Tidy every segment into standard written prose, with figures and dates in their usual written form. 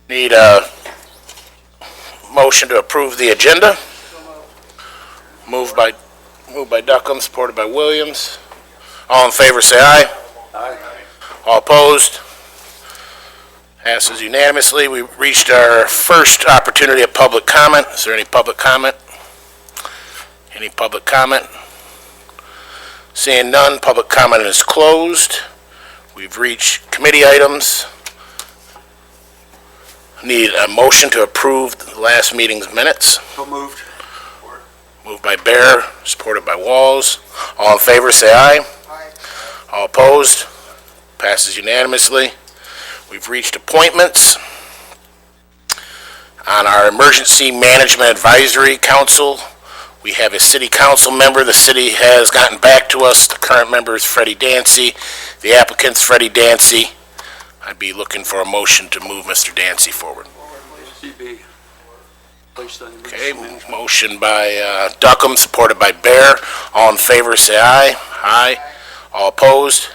Need a motion to approve the agenda. Moved by Duckham, supported by Williams. All in favor say aye. Aye. All opposed? Passes unanimously. We reached our first opportunity of public comment. Is there any public comment? Any public comment? Seeing none, public comment is closed. We've reached committee items. Need a motion to approve the last meeting's minutes. So moved. Moved by Bear, supported by Walls. All in favor say aye. Aye. All opposed? Passes unanimously. We've reached appointments. On our Emergency Management Advisory Council, we have a city council member. The city has gotten back to us. The current member is Freddie Dancy. The applicant's Freddie Dancy. I'd be looking for a motion to move Mr. Dancy forward. CB. Placed on Okay, motion by Duckham, supported by Bear. All in favor say aye. Aye. All opposed?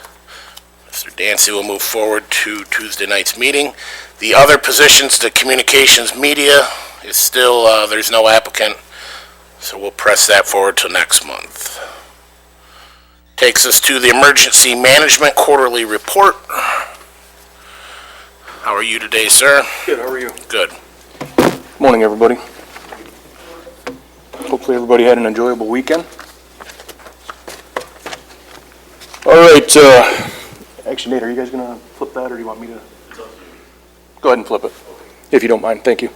Mr. Dancy will move forward to Tuesday night's meeting. The other positions, the communications media, is still, there's no applicant, so we'll press that forward till next month. Takes us to the Emergency Management Quarterly Report. How are you today, sir? Good, how are you? Good. Morning, everybody. Hopefully everybody had an enjoyable weekend. All right, actually, Nate, are you guys going to flip that, or do you want me to? Go ahead and flip it, if you don't mind. Thank you.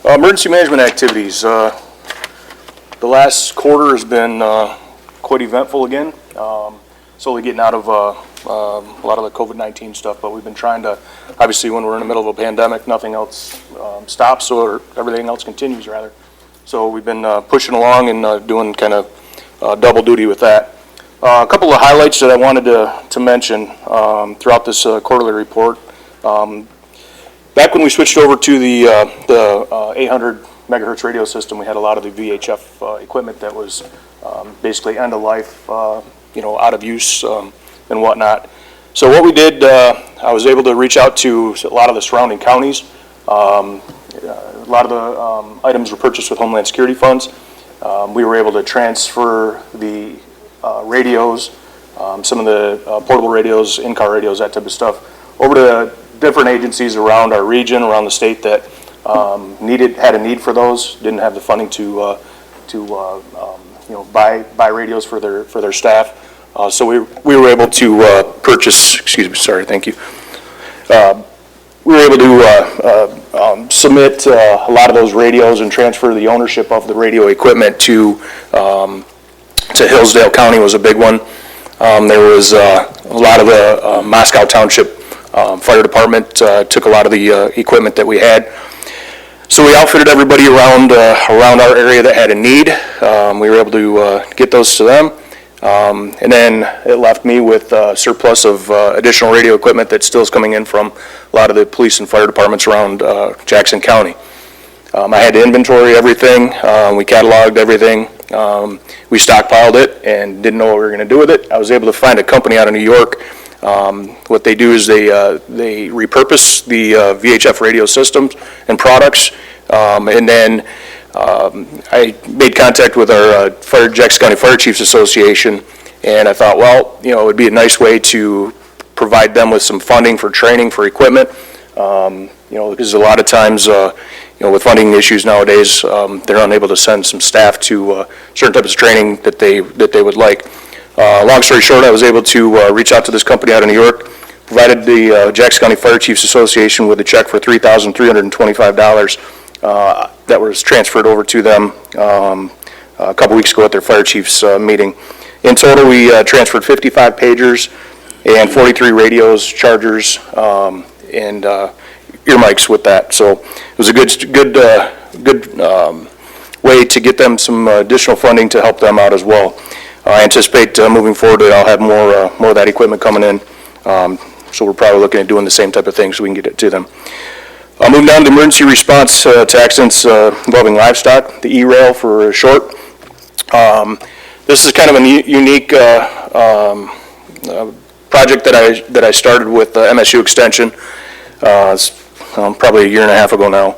Emergency management activities. The last quarter has been quite eventful again. Slowly getting out of a lot of the COVID-19 stuff, but we've been trying to, obviously when we're in the middle of a pandemic, nothing else stops, or everything else continues, rather. So we've been pushing along and doing kind of double duty with that. A couple of highlights that I wanted to mention throughout this quarterly report. Back when we switched over to the 800 megahertz radio system, we had a lot of the VHF equipment that was basically end of life, out of use and whatnot. So what we did, I was able to reach out to a lot of the surrounding counties. A lot of the items were purchased with Homeland Security funds. We were able to transfer the radios, some of the portable radios, in-car radios, that type of stuff, over to different agencies around our region, around the state that had a need for those, didn't have the funding to buy radios for their staff. So we were able to purchase. Excuse me. Sorry. Thank you. We were able to submit a lot of those radios and transfer the ownership of the radio equipment to Hillsdale County. Was a big one. There was a lot of the Moscow Township Fire Department took a lot of the equipment that we had. So we outfitted everybody around our area that had a need. We were able to get those to them. And then it left me with a surplus of additional radio equipment that still is coming in from a lot of the police and fire departments around Jackson County. I had to inventory everything. We cataloged everything. We stockpiled it and didn't know what we were going to do with it. I was able to find a company out of New York. What they do is they repurpose the VHF radio systems and products, and then I made contact with our Jackson County Fire Chiefs Association, and I thought, well, it would be a nice way to provide them with some funding for training for equipment, because a lot of times, with funding issues nowadays, they're unable to send some staff to certain types of training that they would like. Long story short, I was able to reach out to this company out of New York, provided the Jackson County Fire Chiefs Association with a check for $3,325 that was transferred over to them a couple weeks ago at their fire chiefs meeting. In total, we transferred 55 pagers and 43 radios, chargers, and ear mics with that. So it was a good way to get them some additional funding to help them out as well. I anticipate moving forward that I'll have more of that equipment coming in. So we're probably looking at doing the same type of thing so we can get it to them. I'll move down to emergency response to accidents involving livestock, the E-Rail for short. This is kind of a unique project that I started with MSU Extension. It's probably a year and a half ago now.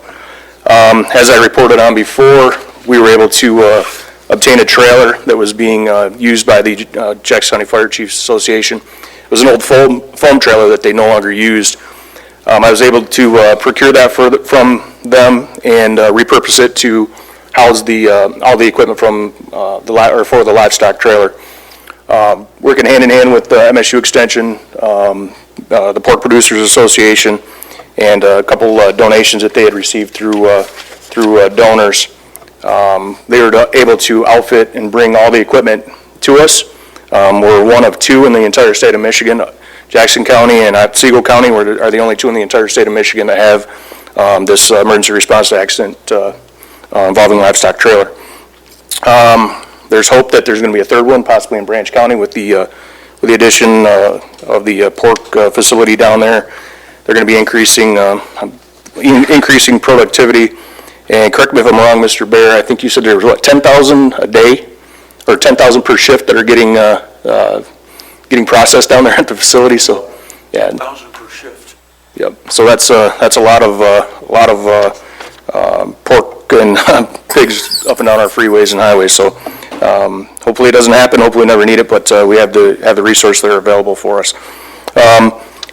As I reported on before, we were able to obtain a trailer that was being used by the Jackson County Fire Chiefs Association. It was an old foam trailer that they no longer used. I was able to procure that from them and repurpose it to house all the equipment from for the livestock trailer. Working hand in hand with MSU Extension, the Pork Producers Association, and a couple donations that they had received through donors. They were able to outfit and bring all the equipment to us. We're one of two in the entire state of Michigan. Jackson County and Otsego County are the only two in the entire state of Michigan that have this emergency response to accident involving livestock trailer. There's hope that there's going to be a third one, possibly in Branch County, with the addition of the pork facility down there. They're going to be increasing productivity. And correct me if I'm wrong, Mr. Bear, I think you said there was, 10,000 a day, or 10,000 per shift that are getting processed down there at the facility. So, yeah. 1,000 per shift. Yep. So that's a lot of pork and pigs up and down our freeways and highways. So hopefully it doesn't happen. Hopefully we never need it, but we have the resource there available for us.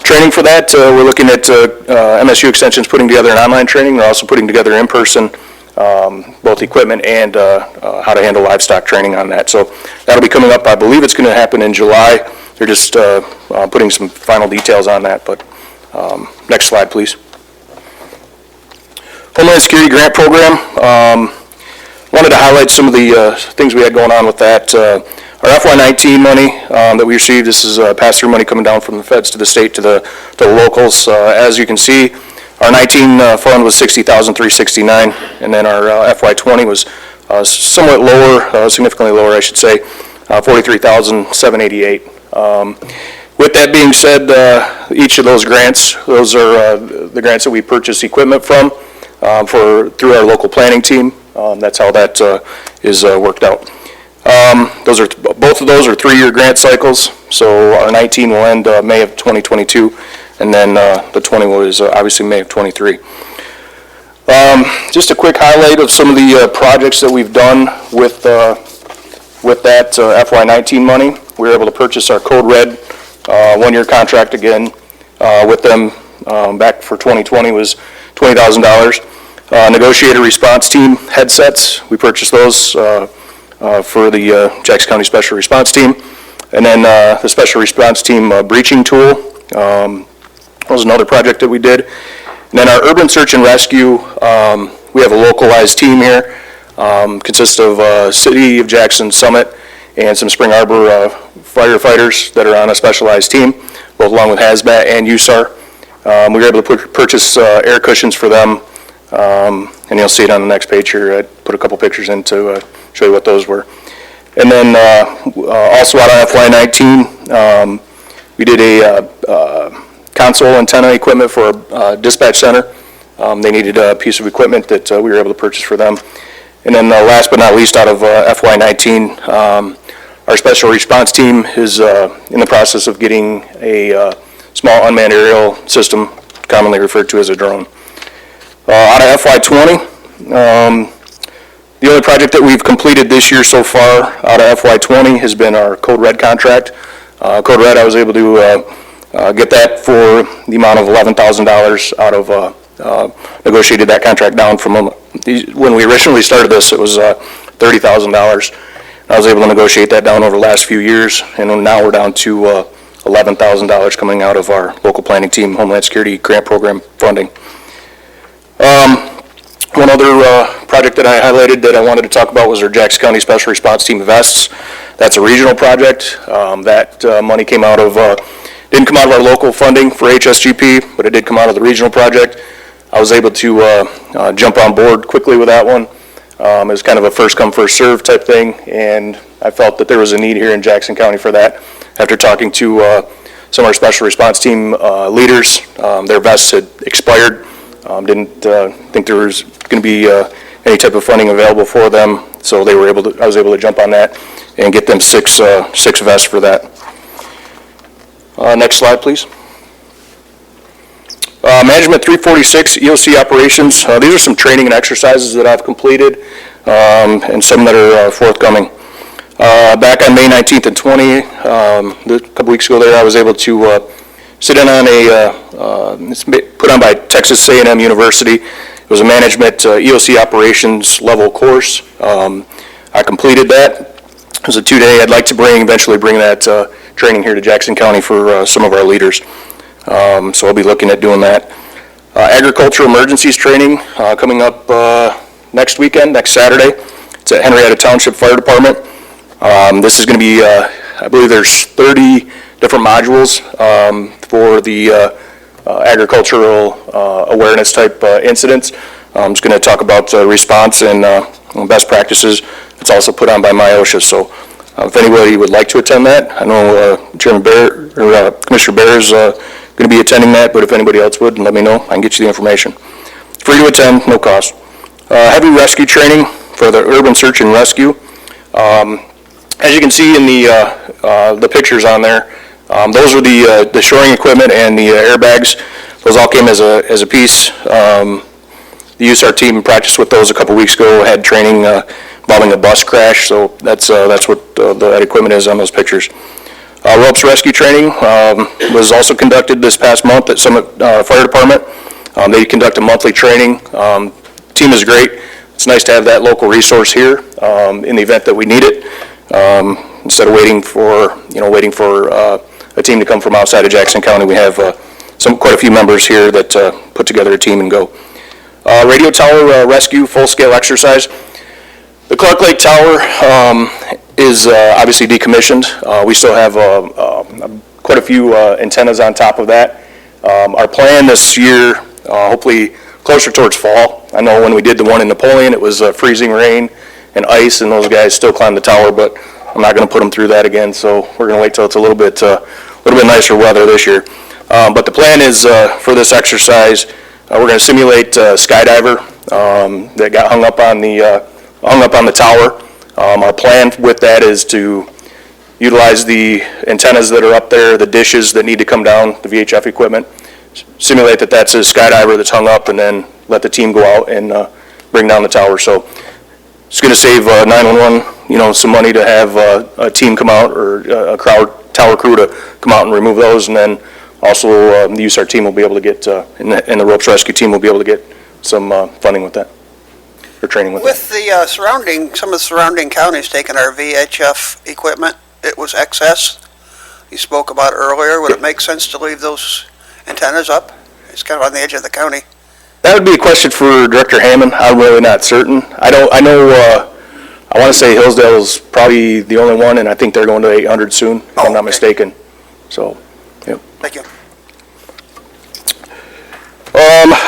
Training for that, we're looking at MSU Extension's putting together an online training. They're also putting together in-person both equipment and how to handle livestock training on that. So that'll be coming up. I believe it's going to happen in July. They're just putting some final details on that. But next slide, please. Homeland Security Grant Program. Wanted to highlight some of the things we had going on with that. Our FY19 money that we received, this is pass-through money coming down from the feds to the state to the locals. As you can see, our 19 fund was $60,369, and then our FY20 was somewhat lower, significantly lower, I should say, $43,788. With that being said, each of those grants, those are the grants that we purchase equipment from through our local planning team. That's how that is worked out. Both of those are 3-year grant cycles, so our 19 will end May of 2022, and then the 20 was obviously May of 23. Just a quick highlight of some of the projects that we've done with that FY19 money. We were able to purchase our Code Red 1-year contract again with them back for 2020 was $20,000. Negotiated response team headsets, we purchased those for the Jackson County Special Response Team. And then the Special Response Team breaching tool was another project that we did. And then our Urban Search and Rescue, we have a localized team here. Consists of City of Jackson Summit and some Spring Arbor firefighters that are on a specialized team, both along with HAZMAT and USAR. We were able to purchase air cushions for them. And you'll see it on the next page here. I put a couple pictures in to show you what those were. And then also out of FY19, we did a console antenna equipment for a dispatch center. They needed a piece of equipment that we were able to purchase for them. And then last but not least, out of FY19, our special response team is in the process of getting a small unmanned aerial system, commonly referred to as a drone. Out of FY20, the only project that we've completed this year so far out of FY20 has been our Code Red contract. Code Red, I was able to get that for the amount of $11,000 out of, negotiated that contract down from, when we originally started this, it was $30,000. I was able to negotiate that down over the last few years, and now we're down to $11,000 coming out of our local planning team, Homeland Security Grant Program funding. One other project that I highlighted that I wanted to talk about was our Jackson County Special Response Team vests. That's a regional project. That money came out of, didn't come out of our local funding for HSGP, but it did come out of the regional project. I was able to jump on board quickly with that one. It was kind of a first come, first serve type thing, and I felt that there was a need here in Jackson County for that. After talking to some of our Special Response Team leaders, their vests had expired. Didn't think there was going to be any type of funding available for them, so I was able to jump on that and get them six vests for that. Next slide, please. Management 346, Eoc Operations. These are some training and exercises that I've completed, and some that are forthcoming. Back on May 19th and 20, a couple weeks ago there, I was able to sit in on it's put on by Texas A&M University. It was a management Eoc Operations level course. I completed that. It was a 2-day. I'd like to eventually bring that training here to Jackson County for some of our leaders. So I'll be looking at doing that. Agricultural emergencies training coming up next weekend, next Saturday. It's at Henrietta Township Fire Department. This is going to be, I believe there's 30 different modules for the agricultural awareness type incidents. I'm just going to talk about response and best practices. It's also put on by MIOSHA, so if anybody would like to attend that, I know Chairman Bear, or Commissioner Bear is going to be attending that, but if anybody else would, let me know. I can get you the information. Free to attend, no cost. Heavy rescue training for the urban search and rescue. As you can see in the pictures on there, those are the shoring equipment and the airbags. Those all came as a piece. The USAR team practiced with those a couple weeks ago, had training involving a bus crash, so that's what that equipment is on those pictures. Ropes rescue training was also conducted this past month at Summit Fire Department. They conduct a monthly training. Team is great. It's nice to have that local resource here in the event that we need it, instead of waiting for a team to come from outside of Jackson County. We have quite a few members here that put together a team and go. Radio tower rescue full-scale exercise. The Clark Lake Tower is obviously decommissioned. We still have quite a few antennas on top of that. Our plan this year, hopefully closer towards fall. I know when we did the one in Napoleon, it was freezing rain and ice, and those guys still climbed the tower, but I'm not going to put them through that again, so we're going to wait till it's a little bit nicer weather this year. But the plan is for this exercise, we're going to simulate a skydiver that got hung up on the tower. Our plan with that is to utilize the antennas that are up there, the dishes that need to come down, the VHF equipment, simulate that that's a skydiver that's hung up, and then let the team go out and bring down the tower. So it's going to save 911, some money to have a team come out, or a tower crew to come out and remove those, and then also the USAR team will be able to get, and the ropes rescue team will be able to get some funding with that, or training with that. With the some of the surrounding counties taking our VHF equipment, it was excess. You spoke about earlier. Would it make sense to leave those antennas up? It's kind of on the edge of the county. That would be a question for Director Hammond. I'm really not certain. I know, I want to say Hillsdale's probably the only one, and I think they're going to 800 soon, if I'm not mistaken. So, yeah. Thank you.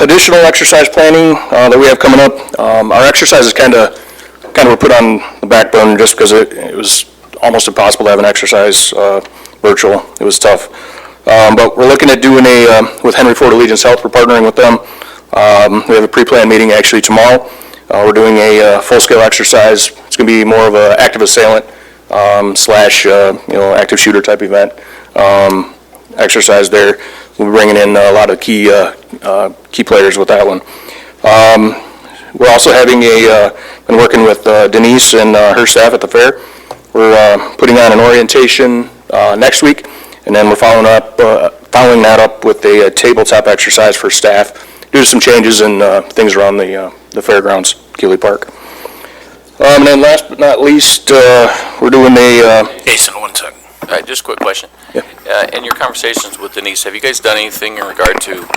Additional exercise planning that we have coming up. Our exercises kind of were put on the back burner just because it was almost impossible to have an exercise virtual. It was tough. But we're looking at doing with Henry Ford Allegiance Health, we're partnering with them. We have a pre-planned meeting actually tomorrow. We're doing a full-scale exercise. It's going to be more of an active assailant slash active shooter type event exercise there. We'll be bringing in a lot of key players with that one. We're also been working with Denise and her staff at the fair. We're putting on an orientation next week, and then we're following that up with a tabletop exercise for staff due to some changes and things around the fairgrounds, Keeley Park. And then last but not least, we're doing Jason, 1 second. Just a quick question. Yeah. In your conversations with Denise, have you guys done anything in regard to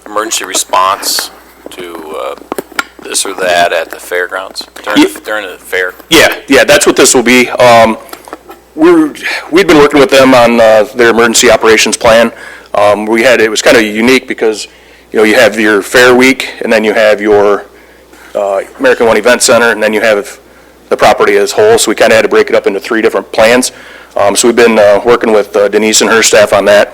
emergency response to this or that at the fairgrounds during the fair? Yeah, that's what this will be. We've been working with them on their emergency operations plan. It was kind of unique because you have your fair week, and then you have your American One Event Center, and then you have the property as whole. So we kind of had to break it up into 3 different plans. So we've been working with Denise and her staff on that.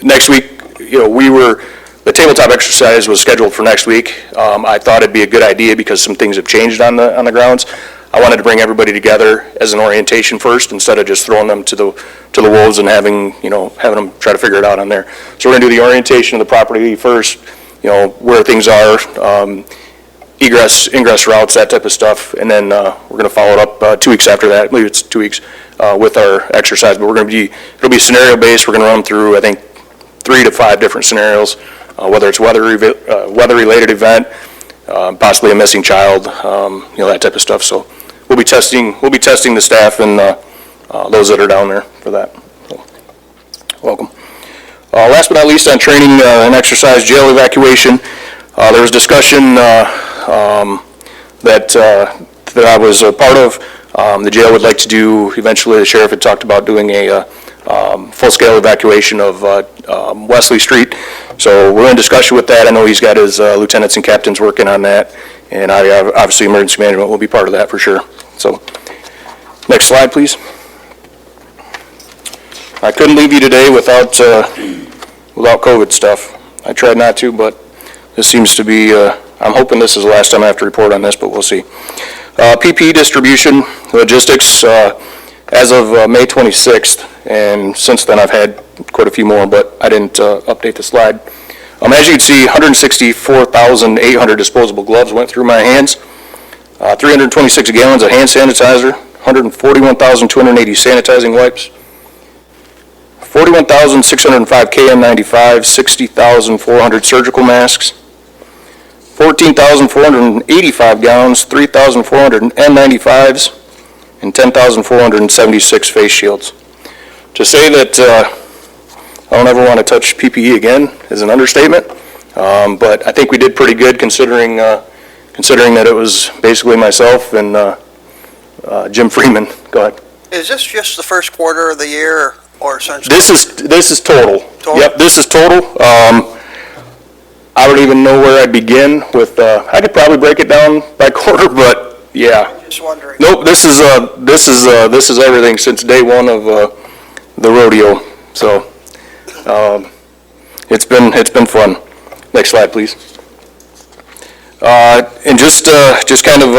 Next week, the tabletop exercise was scheduled for next week. I thought it'd be a good idea because some things have changed on the grounds. I wanted to bring everybody together as an orientation first, instead of just throwing them to the wolves and having them try to figure it out on there. So we're going to do the orientation of the property first, where things are, egress, ingress routes, that type of stuff, and then we're going to follow it up 2 weeks after that. I believe it's 2 weeks with our exercise. But it'll be scenario based. We're going to run through, I think, 3 to 5 different scenarios, whether it's weather related event, possibly a missing child, that type of stuff. So we'll be testing the staff and those that are down there for that. So, welcome. Last but not least, on training and exercise, jail evacuation. There was discussion that I was a part of. The jail would like to do, eventually the sheriff had talked about doing a full-scale evacuation of Wesley Street. So we're in discussion with that. I know he's got his lieutenants and captains working on that, and obviously emergency management will be part of that for sure. So next slide, please. I couldn't leave you today without COVID stuff. I tried not to, but this seems to be, I'm hoping this is the last time I have to report on this, but we'll see. PPE distribution, logistics, as of May 26th, and since then I've had quite a few more, but I didn't update the slide. As you can see, 164,800 disposable gloves went through my hands, 326 gallons of hand sanitizer, 141,280 sanitizing wipes, 41,605 KN95, 60,400 surgical masks, 14,485 gallons, 3,400 N95s, and 10,476 face shields. To say that I don't ever want to touch PPE again is an understatement, but I think we did pretty good considering that it was basically myself and Jim Freeman. Go ahead. Is this just the first quarter of the year, or since? This is total. Yep, this is total. I don't even know where I'd begin with. I could probably break it down by quarter, but yeah. Just wondering. Nope. This is everything since day one of the rodeo. So it's been fun. Next slide, please. And just kind of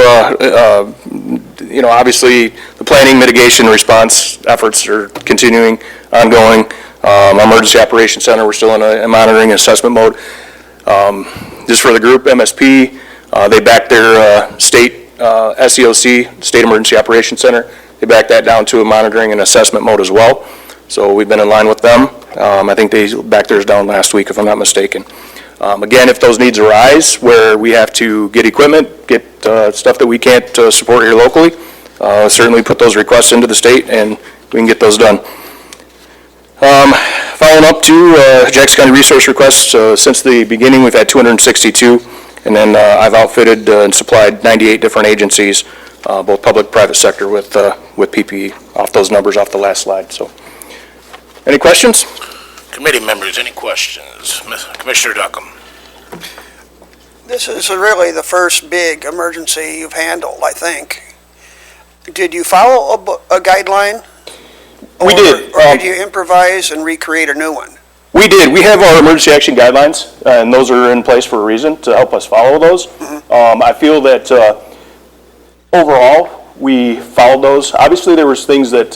obviously the planning, mitigation, response efforts are continuing, ongoing. Emergency Operations Center, we're still in a monitoring and assessment mode. Just for the group, MSP, they backed their state SEOC, State Emergency Operations Center. They backed that down to a monitoring and assessment mode as well. So we've been in line with them. I think they backed theirs down last week, if I'm not mistaken. Again, if those needs arise where we have to get equipment, get stuff that we can't support here locally, certainly put those requests into the state and we can get those done. Following up to Jackson County resource requests, since the beginning we've had 262, and then I've outfitted and supplied 98 different agencies, both public, private sector with PPE, off those numbers off the last slide. So, any questions? Committee members, any questions? Commissioner Duckham. This is really the first big emergency you've handled, I think. Did you follow a guideline? We did. Or did you improvise and recreate a new one? We did. We have our emergency action guidelines, and those are in place for a reason, to help us follow those. Mm-hmm. I feel that overall, we followed those. Obviously, there was things that,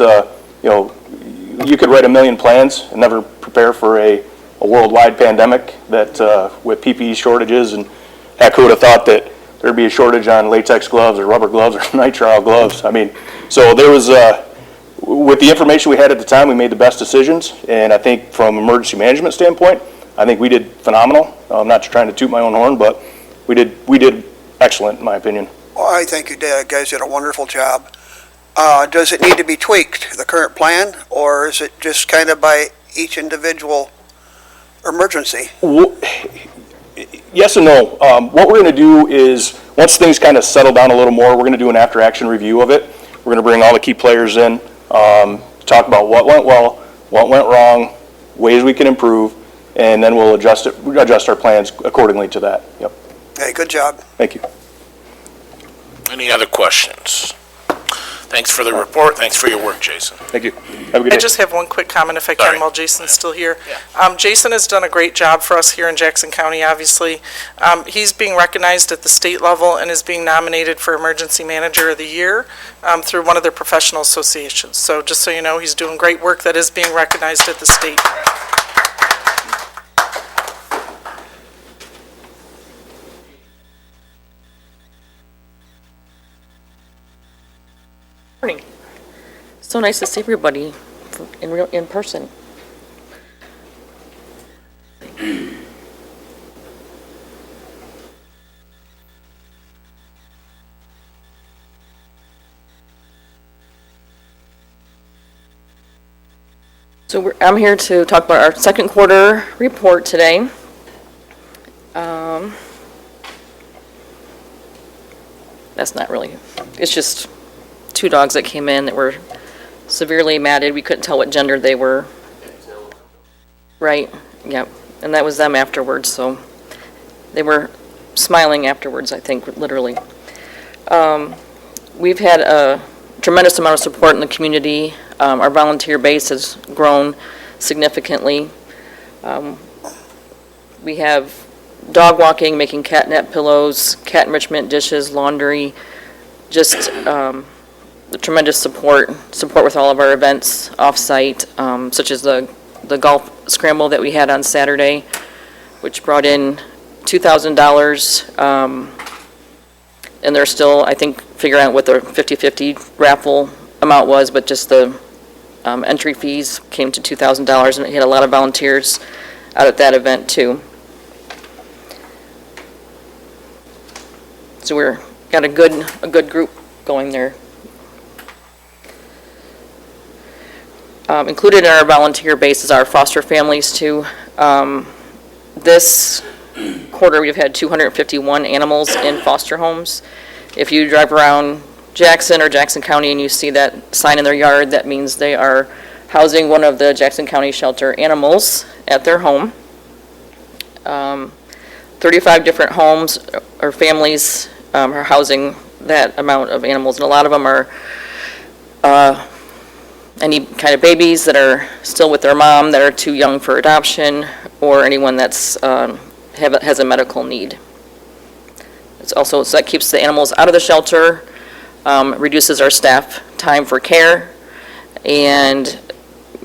you could write a million plans and never prepare for a worldwide pandemic that with PPE shortages, and heck, who would have thought that there'd be a shortage on latex gloves or rubber gloves or nitrile gloves. I mean, so there was, with the information we had at the time, we made the best decisions, and I think from emergency management standpoint, I think we did phenomenal. I'm not trying to toot my own horn, but we did excellent in my opinion. Well, I think you guys did a wonderful job. Does it need to be tweaked, the current plan, or is it just kind of by each individual emergency? Yes and no. What we're going to do is, once things kind of settle down a little more, we're going to do an after-action review of it. We're going to bring all the key players in, talk about what went well, what went wrong, ways we can improve, and then we'll adjust our plans accordingly to that. Yep. Hey, good job. Thank you. Any other questions? Thanks for the report. Thanks for your work, Jason. Thank you. Have a good I day. just have one quick comment if I Sorry. can while Jason's still here. Jason has done a great job for us here in Jackson County, obviously. He's being recognized at the state level and is being nominated for Emergency Manager of the Year through one of their professional associations. So just so you know, he's doing great work that is being recognized at the state. Morning. So nice to see everybody in person. So I'm here to talk about our second quarter report today. That's not really, it's just 2 dogs that came in that were severely matted. We couldn't tell what gender they were. Right, yep. And that was them afterwards, so they were smiling afterwards, I think, literally. We've had a tremendous amount of support in the community. Our volunteer base has grown significantly. We have dog walking, making catnap pillows, cat enrichment dishes, laundry, just the tremendous support with all of our events off-site, such as the golf scramble that we had on Saturday, which brought in $2,000. And they're still, I think, figuring out what the 50-50 raffle amount was, but just the entry fees came to $2,000, and we had a lot of volunteers out at that event, too. So we're got a good group going there. Included in our volunteer base is our foster families, too. This quarter, we've had 251 animals in foster homes. If you drive around Jackson or Jackson County and you see that sign in their yard, that means they are housing one of the Jackson County shelter animals at their home. 35 different homes or families are housing that amount of animals, and a lot of them are any kind of babies that are still with their mom that are too young for adoption, or anyone that's has a medical need. It's also, so that keeps the animals out of the shelter, reduces our staff time for care, and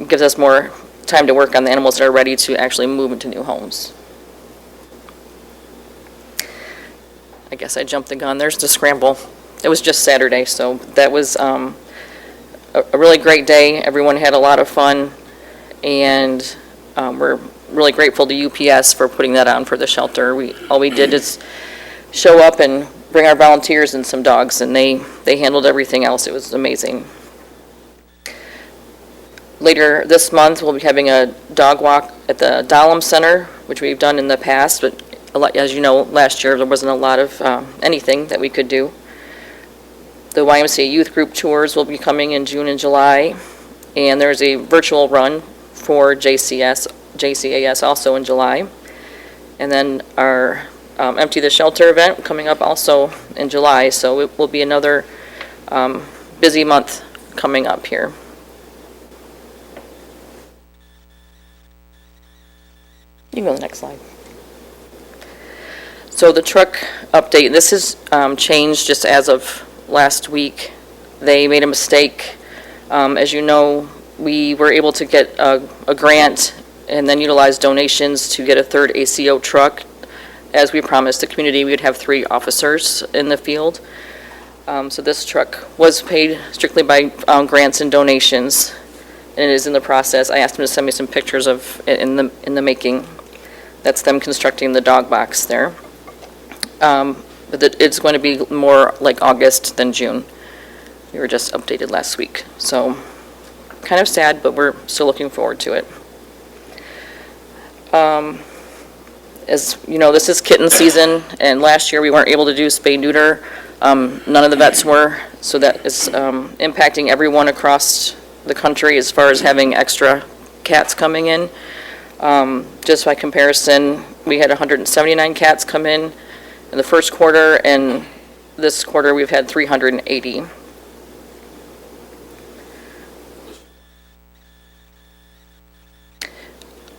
gives us more time to work on the animals that are ready to actually move into new homes. I guess I jumped the gun. There's the scramble. It was just Saturday, so that was a really great day. Everyone had a lot of fun, and we're really grateful to UPS for putting that on for the shelter. All we did is show up and bring our volunteers and some dogs, and they handled everything else. It was amazing. Later this month, we'll be having a dog walk at the Dahlem Center, which we've done in the past, but as you know, last year there wasn't a lot of anything that we could do. The YMCA youth group tours will be coming in June and July, and there's a virtual run for JCAS also in July. And then our Empty the Shelter event coming up also in July, so it will be another busy month coming up here. You can go to the next slide. So the truck update, this has changed just as of last week. They made a mistake. As you know, we were able to get a grant and then utilize donations to get a third ACO truck. As we promised the community, we would have 3 officers in the field. So this truck was paid strictly by grants and donations, and it is in the process. I asked them to send me some pictures of it in the making. That's them constructing the dog box there. But it's going to be more like August than June. We were just updated last week. So kind of sad, but we're still looking forward to it. As you know, this is kitten season, and last year we weren't able to do spay-neuter. None of the vets were, so that is impacting everyone across the country as far as having extra cats coming in. Just by comparison, we had 179 cats come in the first quarter, and this quarter we've had 380.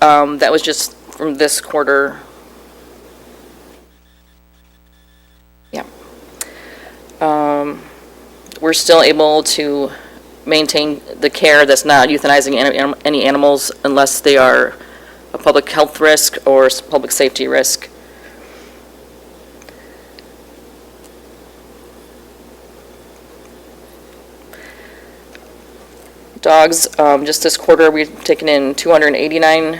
That was just from this quarter. Yeah. We're still able to maintain the care that's not euthanizing any animals unless they are a public health risk or public safety risk. Dogs, just this quarter, we've taken in 289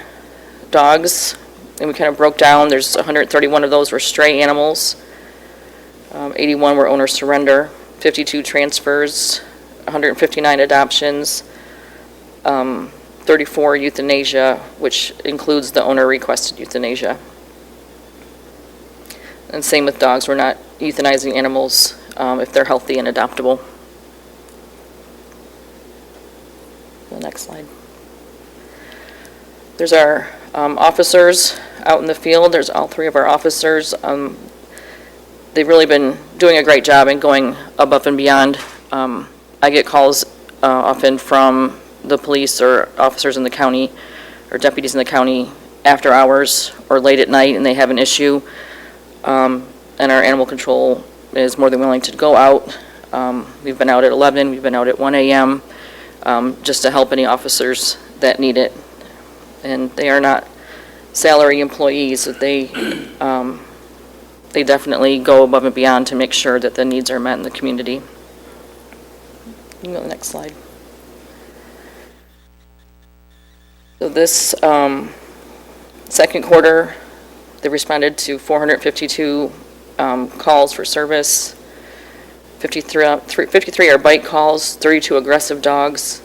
dogs, and we kind of broke down, there's 131 of those were stray animals, 81 were owner surrender, 52 transfers, 159 adoptions, 34 euthanasia, which includes the owner requested euthanasia. And same with dogs, we're not euthanizing animals if they're healthy and adoptable. The next slide. There's our officers out in the field. There's all three of our officers. They've really been doing a great job and going above and beyond. I get calls often from the police or officers in the county or deputies in the county after hours or late at night, and they have an issue. And our animal control is more than willing to go out. We've been out at 11, we've been out at 1 a.m. Just to help any officers that need it. And they are not salary employees, but they definitely go above and beyond to make sure that the needs are met in the community. You can go to the next slide. So this second quarter, they responded to 452 calls for service. 53 are bite calls, 32 aggressive dogs,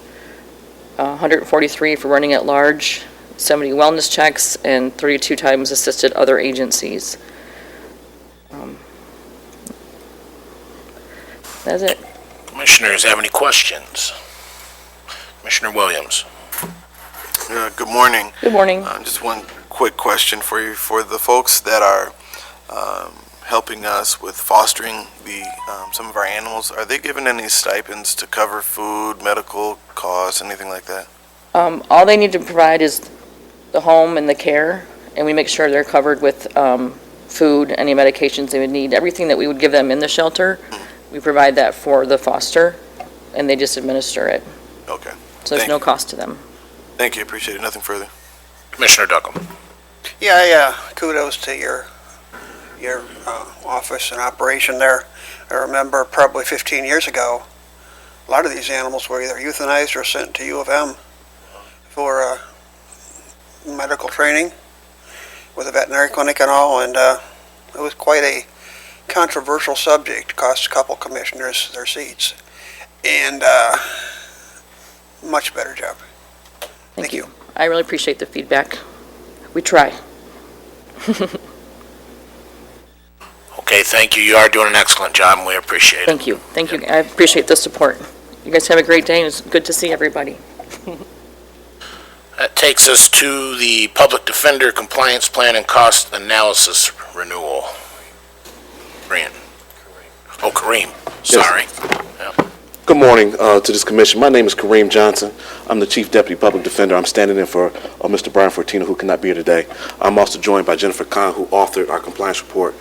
143 for running at large, 70 wellness checks, and 32 times assisted other agencies. That's it. Commissioners have any questions? Commissioner Williams. Good morning. Good morning. Just one quick question for you. For the folks that are helping us with fostering some of our animals, are they given any stipends to cover food, medical costs, anything like that? All they need to provide is the home and the care, and we make sure they're covered with food, any medications they would need, everything that we would give them in the shelter. We provide that for the foster, and they just administer it. Okay. So there's no cost to them. Thank you. Appreciate it. Nothing further. Commissioner Duckham. Yeah, kudos to your office and operation there. I remember probably 15 years ago, a lot of these animals were either euthanized or sent to U of M for medical training with a veterinary clinic and all, and it was quite a controversial subject, cost a couple commissioners their seats, and much better job. Thank you. I really appreciate the feedback. We try. Okay, thank you. You are doing an excellent job, and we appreciate it. Thank you. Thank you. I appreciate the support. You guys have a great day, and it's good to see everybody. That takes us to the Public Defender Compliance Plan and Cost Analysis Renewal. Kareem. Sorry. Yep. Good morning to this commission. My name is Kareem Johnson. I'm the Chief Deputy Public Defender. I'm standing in for Mr. Brian Fortino, who cannot be here today. I'm also joined by Jennifer Kahn, who authored our compliance report.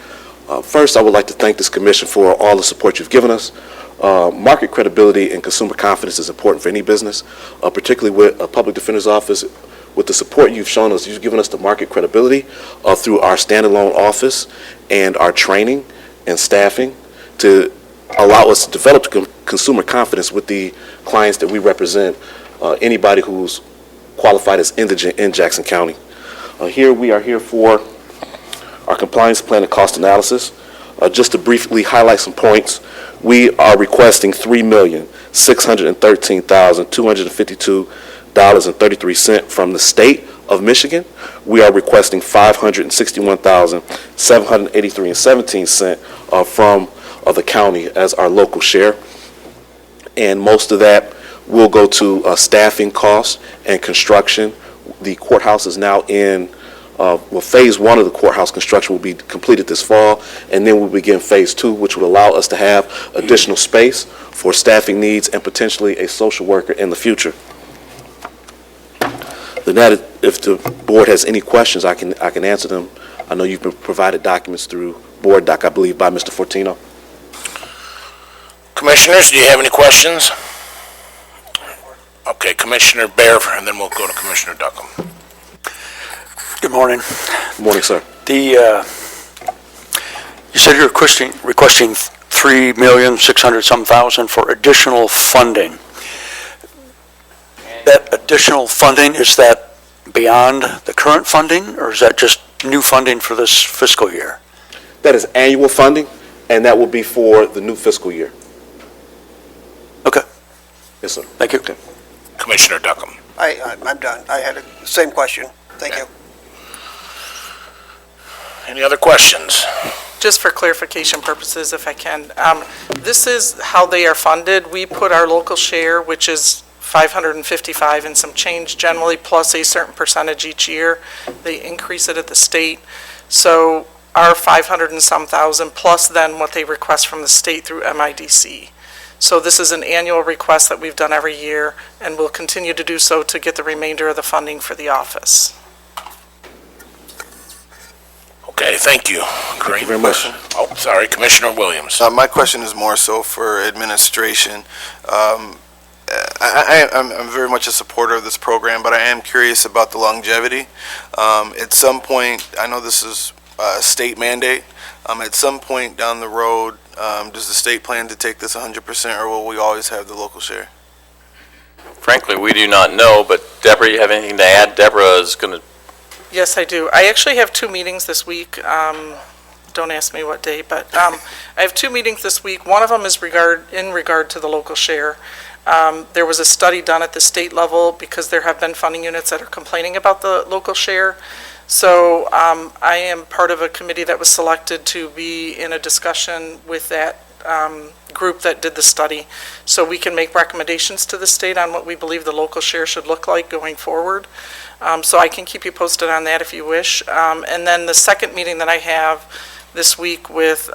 First, I would like to thank this commission for all the support you've given us. Market credibility and consumer confidence is important for any business, particularly with a public defender's office. With the support you've shown us, you've given us the market credibility through our standalone office and our training and staffing to allow us to develop consumer confidence with the clients that we represent, anybody who's qualified as indigent in Jackson County. Here we are here for our compliance plan and cost analysis. Just to briefly highlight some points, we are requesting $3,613,252.33 from the state of Michigan. We are requesting $561,783.17 from the county as our local share, and most of that will go to staffing costs and construction. The courthouse is now in phase one of the courthouse construction will be completed this fall, and then we'll begin phase two, which will allow us to have additional space for staffing needs and potentially a social worker in the future. Then that, if the board has any questions, I can answer them. I know you've been provided documents through Board Doc, I believe, by Mr. Fortino. Commissioners, do you have any questions? Okay, Commissioner Bear, and then we'll go to Commissioner Duckham. Good morning. Good morning, sir. You said you're requesting $3,600,000 for additional funding. That additional funding, is that beyond the current funding, or is that just new funding for this fiscal year? That is annual funding, and that will be for the new fiscal year. Okay. Yes, sir. Thank you. Okay. Commissioner Duckham. I'm done. I had the same question. Thank you. Any other questions? Just for clarification purposes, if I can, this is how they are funded. We put our local share, which is 555 and some change generally, plus a certain percentage each year. They increase it at the state. So our 500 and some thousand plus then what they request from the state through MIDC. So this is an annual request that we've done every year, and we'll continue to do so to get the remainder of the funding for the office. Okay, thank you. Thank you very much. Oh, sorry, Commissioner Williams. My question is more so for administration. I'm very much a supporter of this program, but I am curious about the longevity. At some point, I know this is a state mandate. At some point down the road, does the state plan to take this 100%, or will we always have the local share? Frankly, we do not know, but Deborah, you have anything to add? Deborah is going to... Yes, I do. I actually have 2 meetings this week. Don't ask me what day, but I have 2 meetings this week. One of them is in regard to the local share. There was a study done at the state level because there have been funding units that are complaining about the local share. So I am part of a committee that was selected to be in a discussion with that group that did the study. So we can make recommendations to the state on what we believe the local share should look like going forward. So I can keep you posted on that if you wish. And then the second meeting that I have this week with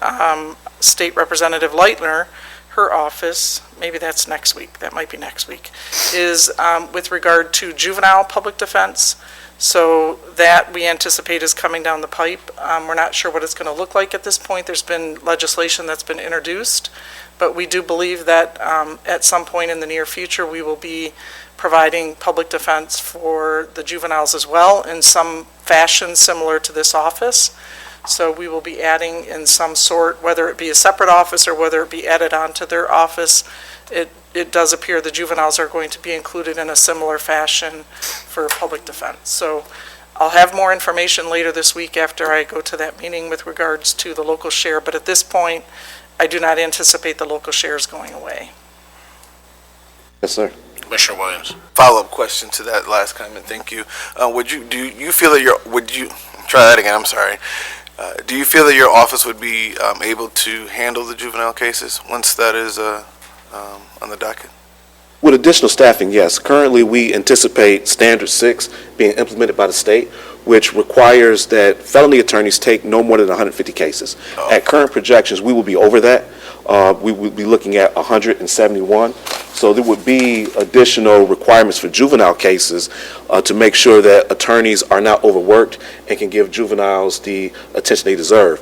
State Representative Leitner, her office, maybe that's next week, that might be next week, is with regard to juvenile public defense. So that we anticipate is coming down the pipe. We're not sure what it's going to look like at this point. There's been legislation that's been introduced, but we do believe that at some point in the near future, we will be providing public defense for the juveniles as well in some fashion similar to this office. So we will be adding in some sort, whether it be a separate office or whether it be added on to their office, it does appear the juveniles are going to be included in a similar fashion for public defense. So I'll have more information later this week after I go to that meeting with regards to the local share, but at this point, I do not anticipate the local shares going away. Yes, sir. Commissioner Williams. Follow-up question to that last comment. Thank you. Do you feel that try that again, I'm sorry. Do you feel that your office would be able to handle the juvenile cases once that is on the docket? With additional staffing, yes. Currently, we anticipate Standard 6 being implemented by the state, which requires that felony attorneys take no more than 150 cases. Oh. At current projections, we will be over that. We would be looking at 171. So there would be additional requirements for juvenile cases to make sure that attorneys are not overworked and can give juveniles the attention they deserve.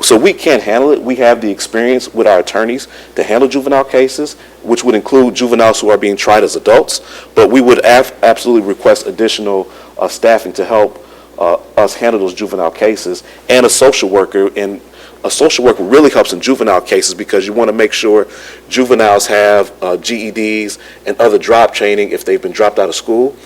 So we can handle it. We have the experience with our attorneys to handle juvenile cases, which would include juveniles who are being tried as adults. But we would absolutely request additional staffing to help us handle those juvenile cases, and a social worker. And a social worker really helps in juvenile cases because you want to make sure juveniles have GEDs and other job training if they've been dropped out of school,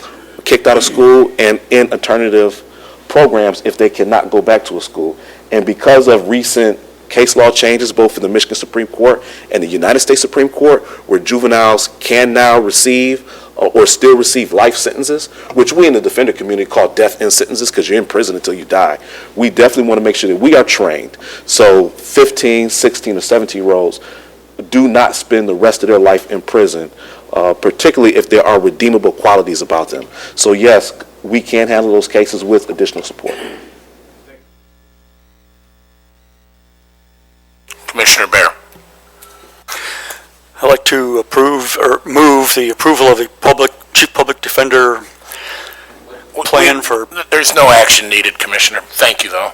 kicked out of school, and in alternative programs if they cannot go back to a school. And because of recent case law changes, both in the Michigan Supreme Court and the United States Supreme Court, where juveniles can now receive or still receive life sentences, which we in the defender community call death end sentences because you're in prison until you die. We definitely want to make sure that we are trained. So 15, 16, or 17-year-olds do not spend the rest of their life in prison, particularly if there are redeemable qualities about them. So yes, we can handle those cases with additional support. Commissioner Bear. I'd like to move the approval of the chief public defender million for, There's no action needed, Commissioner. Thank you, though.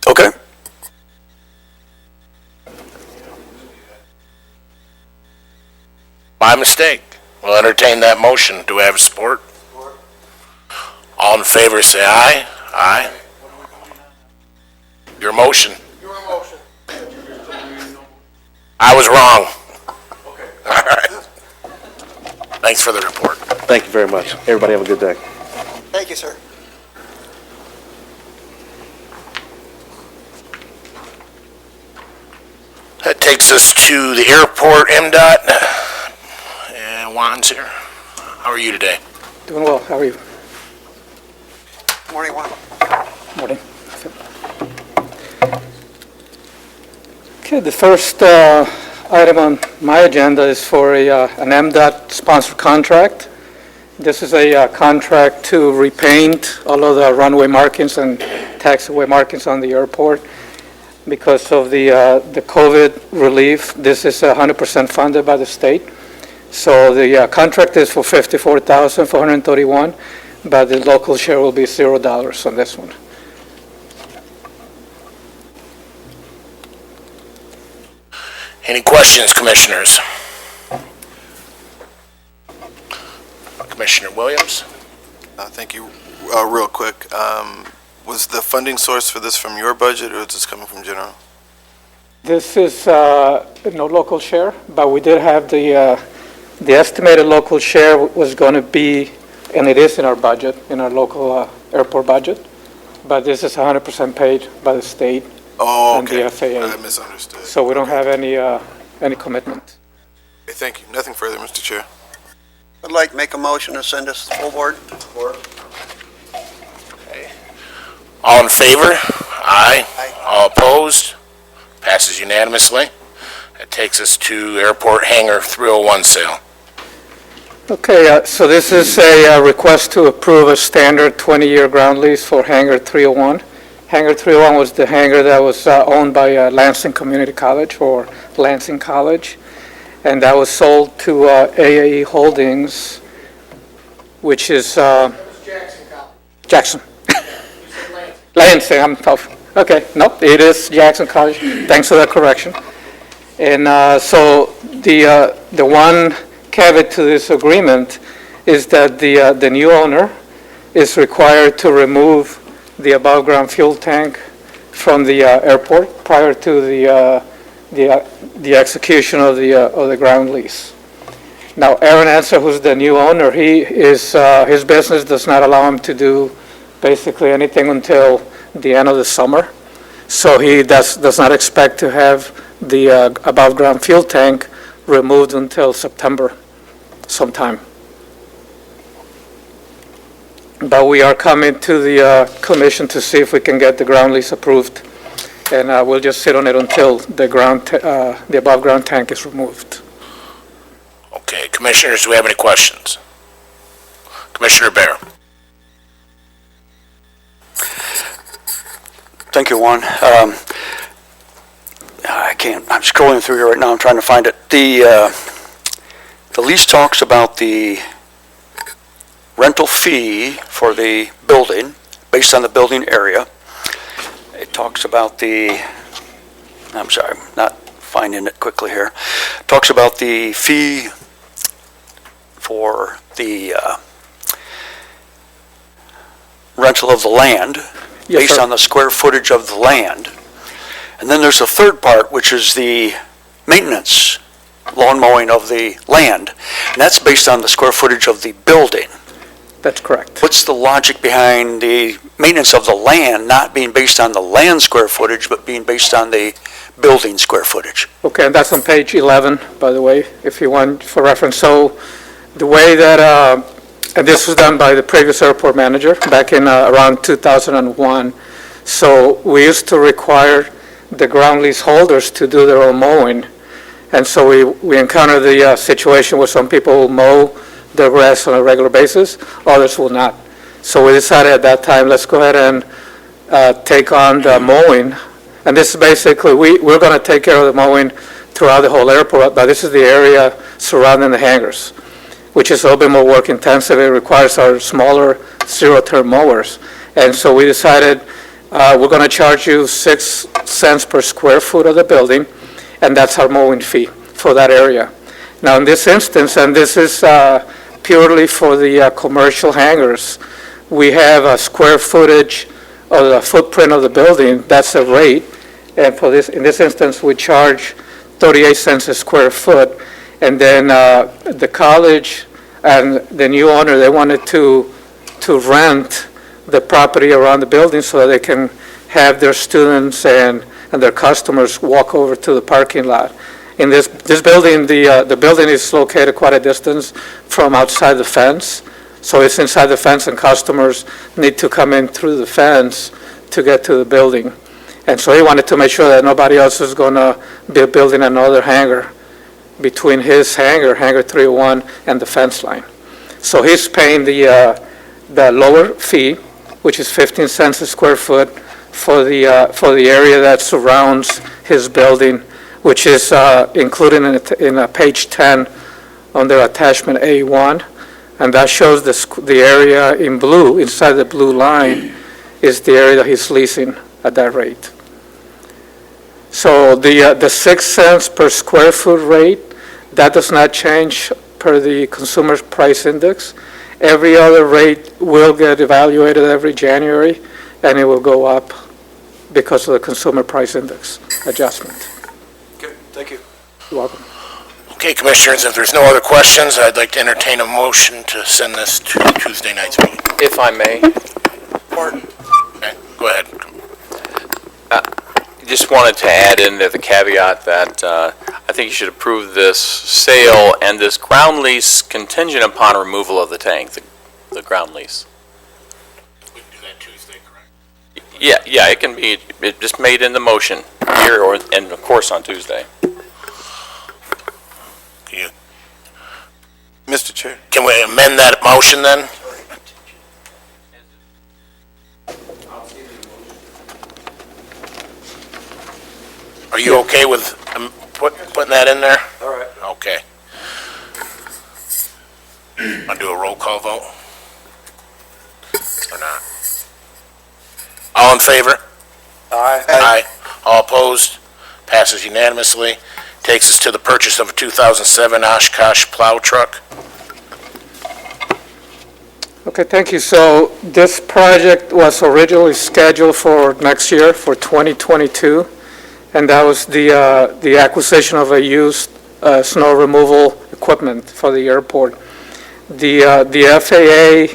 okay. My mistake. We'll entertain that motion. Do we have support? All in favor, say aye. Aye. Your motion. I was wrong. Okay. All right. Thanks for the report. Thank you very much. Everybody have a good day. Thank you, sir. That takes us to the airport, MDOT. And Juan's here. How are you today? Doing well. How are you? Morning, Juan. Morning. Okay, the first item on my agenda is for an MDOT sponsored contract. This is a contract to repaint all of the runway markings and taxiway markings on the airport. Because of the COVID relief, this is 100% funded by the state. So the contract is for $54,431, but the local share will be $0 on this one. Any questions, commissioners? Commissioner Williams? Thank you. Real quick, was the funding source for this from your budget, or is this coming from general? This is no local share, but we did have the estimated local share was going to be, and it is in our budget, in our local airport budget, but this is 100% paid by the state Oh, and okay. the FAA. I misunderstood. So we don't have any commitment. Okay, thank you. Nothing further, Mr. Chair. I'd like to make a motion to send this to the full board. All in favor? Aye. Aye. All opposed? Passes unanimously. That takes us to airport hangar 301 sale. Okay, so this is a request to approve a standard 20-year ground lease for Hangar 301. Hangar 301 was the hangar that was owned by Lansing Community College, or Lansing College, and that was sold to AAE Holdings, which is Jackson. Lansing, I'm tough. Okay, nope, it is Jackson College. Thanks for that correction. And so the one caveat to this agreement is that the new owner is required to remove the above-ground fuel tank from the airport prior to the execution of the ground lease. Now, Aaron Answer, who's the new owner, his business does not allow him to do basically anything until the end of the summer. So he does not expect to have the above-ground fuel tank removed until September sometime. But we are coming to the commission to see if we can get the ground lease approved. And we'll just sit on it until the above-ground tank is removed. Okay, commissioners, do we have any questions? Commissioner Bear? Thank you, Juan. I'm scrolling through here right now, I'm trying to find it. The lease talks about the rental fee for the building, based on the building area. It talks about I'm sorry, I'm not finding it quickly here. It talks about the fee for the rental of the land, Yes, based sir. on the square footage of the land. And then there's a third part, which is the maintenance, lawn mowing of the land. And that's based on the square footage of the building. That's correct. What's the logic behind the maintenance of the land not being based on the land square footage, but being based on the building square footage? Okay, and that's on page 11, by the way, if you want for reference. So the way that, and this was done by the previous airport manager back in around 2001. So we used to require the ground lease holders to do their own mowing. And so we encountered the situation where some people will mow their grass on a regular basis, others will not. So we decided at that time, let's go ahead and take on the mowing. And this is basically, we're going to take care of the mowing throughout the whole airport, but this is the area surrounding the hangars. which is a little bit more work intensive. It requires our smaller zero-turn mowers. And so we decided we're going to charge you 6 cents per square foot of the building, and that's our mowing fee for that area. Now, in this instance, and this is purely for the commercial hangars, we have a square footage of the footprint of the building. That's a rate. And for this, in this instance, we charge 38 cents a square foot. And then the college and the new owner, they wanted to rent the property around the building so that they can have their students and their customers walk over to the parking lot. In this building, the building is located quite a distance from outside the fence. So it's inside the fence, and customers need to come in through the fence to get to the building. And so he wanted to make sure that nobody else is going to be building another hangar between his hangar, Hangar 301, and the fence line. So he's paying the lower fee, which is 15 cents a square foot, for the area that surrounds his building, which is included in page 10 under attachment A1. And that shows the area in blue, inside the blue line, is the area that he's leasing at that rate. So the 6 cents per square foot rate, that does not change per the consumer price index. Every other rate will get evaluated every January, and it will go up because of the consumer price index adjustment. Okay, thank you. You're welcome. Okay, Commissioners, if there's no other questions, I'd like to entertain a motion to send this to Tuesday night's meeting. If I may, Okay, go ahead. just wanted to add in there the caveat that I think you should approve this sale and this ground lease contingent upon removal of the tank, the ground lease. We can do that Tuesday, correct? Yeah, it can be just made in the motion here and of course on Tuesday. Mr. Chair. Can we amend that motion then? Are you okay with putting that in there? All right. Okay. I'll do a roll call vote? Or not? All in favor? Aye. Aye. All opposed? Passes unanimously. Takes us to the purchase of a 2007 Oshkosh plow truck. Okay, thank you. So this project was originally scheduled for next year, for 2022, and that was the acquisition of a used snow removal equipment for the airport. The FAA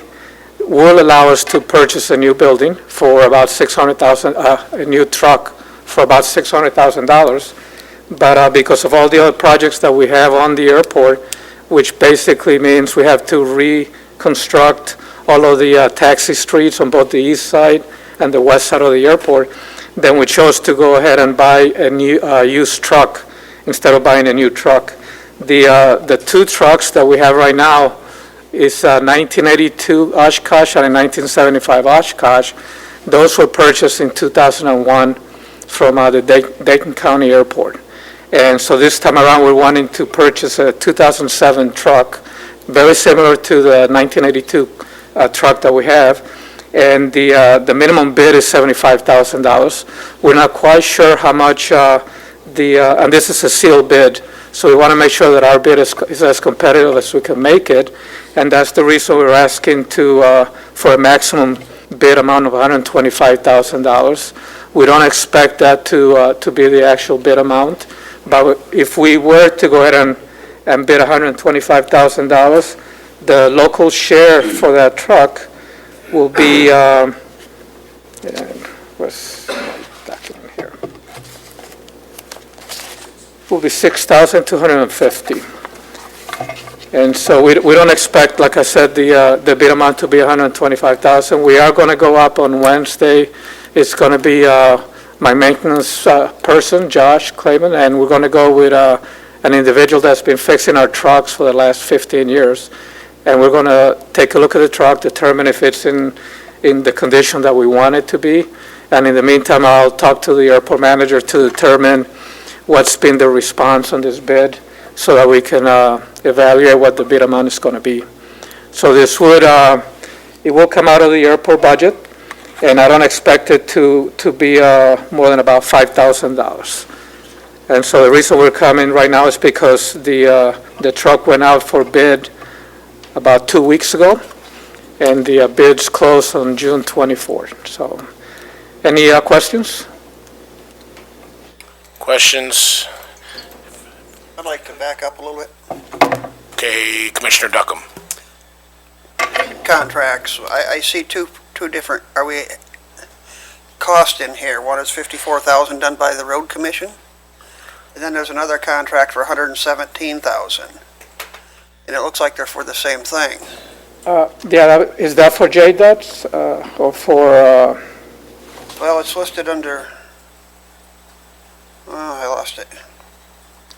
will allow us to purchase a new building for about $600,000, a new truck for about $600,000. But because of all the other projects that we have on the airport, which basically means we have to reconstruct all of the taxi streets on both the east side and the west side of the airport, then we chose to go ahead and buy a new used truck instead of buying a new truck. The two trucks that we have right now is a 1982 Oshkosh and a 1975 Oshkosh. Those were purchased in 2001 from the Dayton County Airport. And so this time around, we're wanting to purchase a 2007 truck, very similar to the 1982 truck that we have. And the minimum bid is $75,000. We're not quite sure how much and this is a sealed bid, so we want to make sure that our bid is as competitive as we can make it. And that's the reason we're asking for a maximum bid amount of $125,000. We don't expect that to be the actual bid amount. But if we were to go ahead and bid $125,000, the local share for that truck will be, where's my document here? Will be $6,250. And so we don't expect, like I said, the bid amount to be $125,000. We are going to go up on Wednesday. It's going to be my maintenance person, Josh Clayman, and we're going to go with an individual that's been fixing our trucks for the last 15 years. And we're going to take a look at the truck, determine if it's in the condition that we want it to be. And in the meantime, I'll talk to the airport manager to determine what's been the response on this bid. so that we can evaluate what the bid amount is going to be. So this would, it will come out of the airport budget, and I don't expect it to be more than about $5,000. And so the reason we're coming right now is because the truck went out for bid about 2 weeks ago, and the bids closed on June 24th. So, any questions? Questions? I'd like to back up a little bit. Okay, Commissioner Duckham. Contracts, I see two different, are we, cost in here. One is $54,000 done by the road commission, and then there's another contract for $117,000. And it looks like they're for the same thing. Yeah, is that for JDOTs or for, Well, it's listed under, oh, I lost it.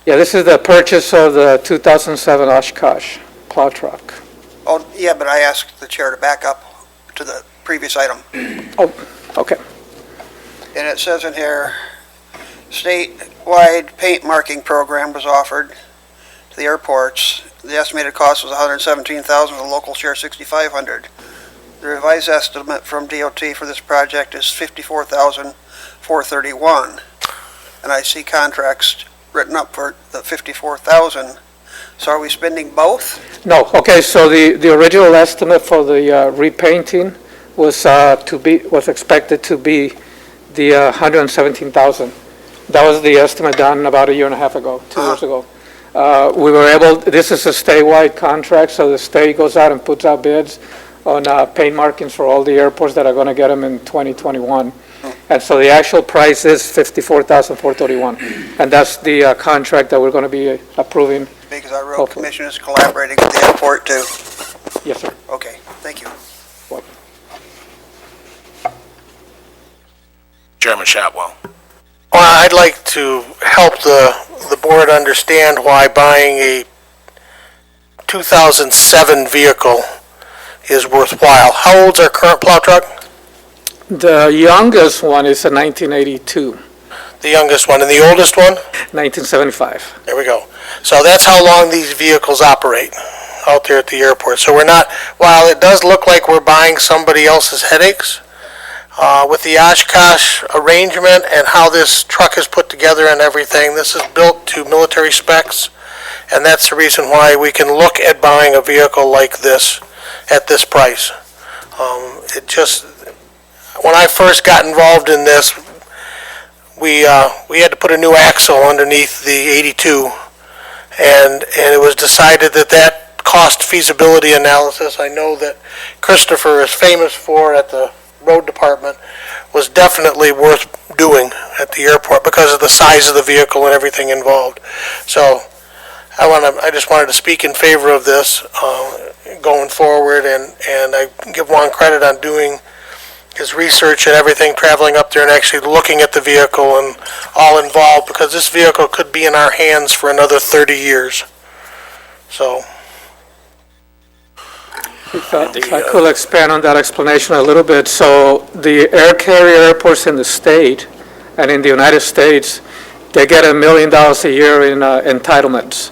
yeah, this is the purchase of the 2007 Oshkosh plow truck. Oh, yeah, but I asked the chair to back up to the previous item. Oh, okay. And it says in here, statewide paint marking program was offered to the airports. The estimated cost was $117,000, the local share $6,500. The revised estimate from DOT for this project is $54,431. And I see contracts written up for the $54,000. So are we spending both? No, okay, so the original estimate for the repainting was expected to be the $117,000. That was the estimate done about a year and a half ago, 2 years ago. We were able, this is a statewide contract, so the state goes out and puts out bids on paint markings for all the airports that are going to get them in 2021. And so the actual price is $54,431. And that's the contract that we're going to be approving. Because our road commission is collaborating with the airport too. Yes, sir. Okay, thank you. Chairman Shotwell. Well, I'd like to help the board understand why buying a 2007 vehicle is worthwhile. How old's our current plow truck? The youngest one is a 1982, The youngest one. And the oldest one? 1975. There we go. So that's how long these vehicles operate out there at the airport. So we're not, while it does look like we're buying somebody else's headaches, with the Oshkosh arrangement and how this truck is put together and everything, this is built to military specs, and that's the reason why we can look at buying a vehicle like this at this price. When I first got involved in this, we had to put a new axle underneath the 82, and it was decided that cost feasibility analysis, I know that Christopher is famous for at the road department, was definitely worth doing at the airport because of the size of the vehicle and everything involved. So I just wanted to speak in favor of this going forward, and I give Juan credit on doing his research and everything, traveling up there and actually looking at the vehicle and all involved, because this vehicle could be in our hands for another 30 years. So. If I could expand on that explanation a little bit. So the air carrier airports in the state and in the United States, they get $1 million a year in entitlements.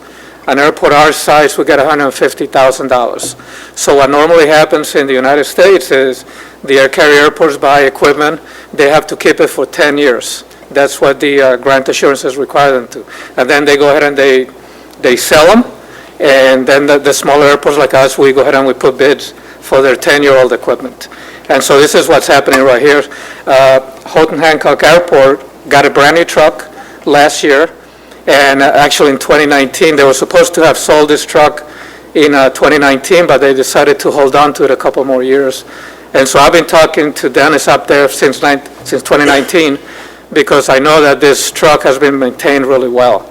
An airport our size, we get $150,000. So what normally happens in the United States is the air carrier airports buy equipment, they have to keep it for 10 years. That's what the grant assurances require them to. And then they go ahead and they sell them. And then the smaller airports like us, we go ahead and we put bids for their 10-year-old equipment. And so this is what's happening right here. Houghton Hancock Airport got a brand new truck last year, and actually in 2019, they were supposed to have sold this truck in 2019, but they decided to hold on to it a couple more years. And so I've been talking to Dennis up there since 2019, because I know that this truck has been maintained really well.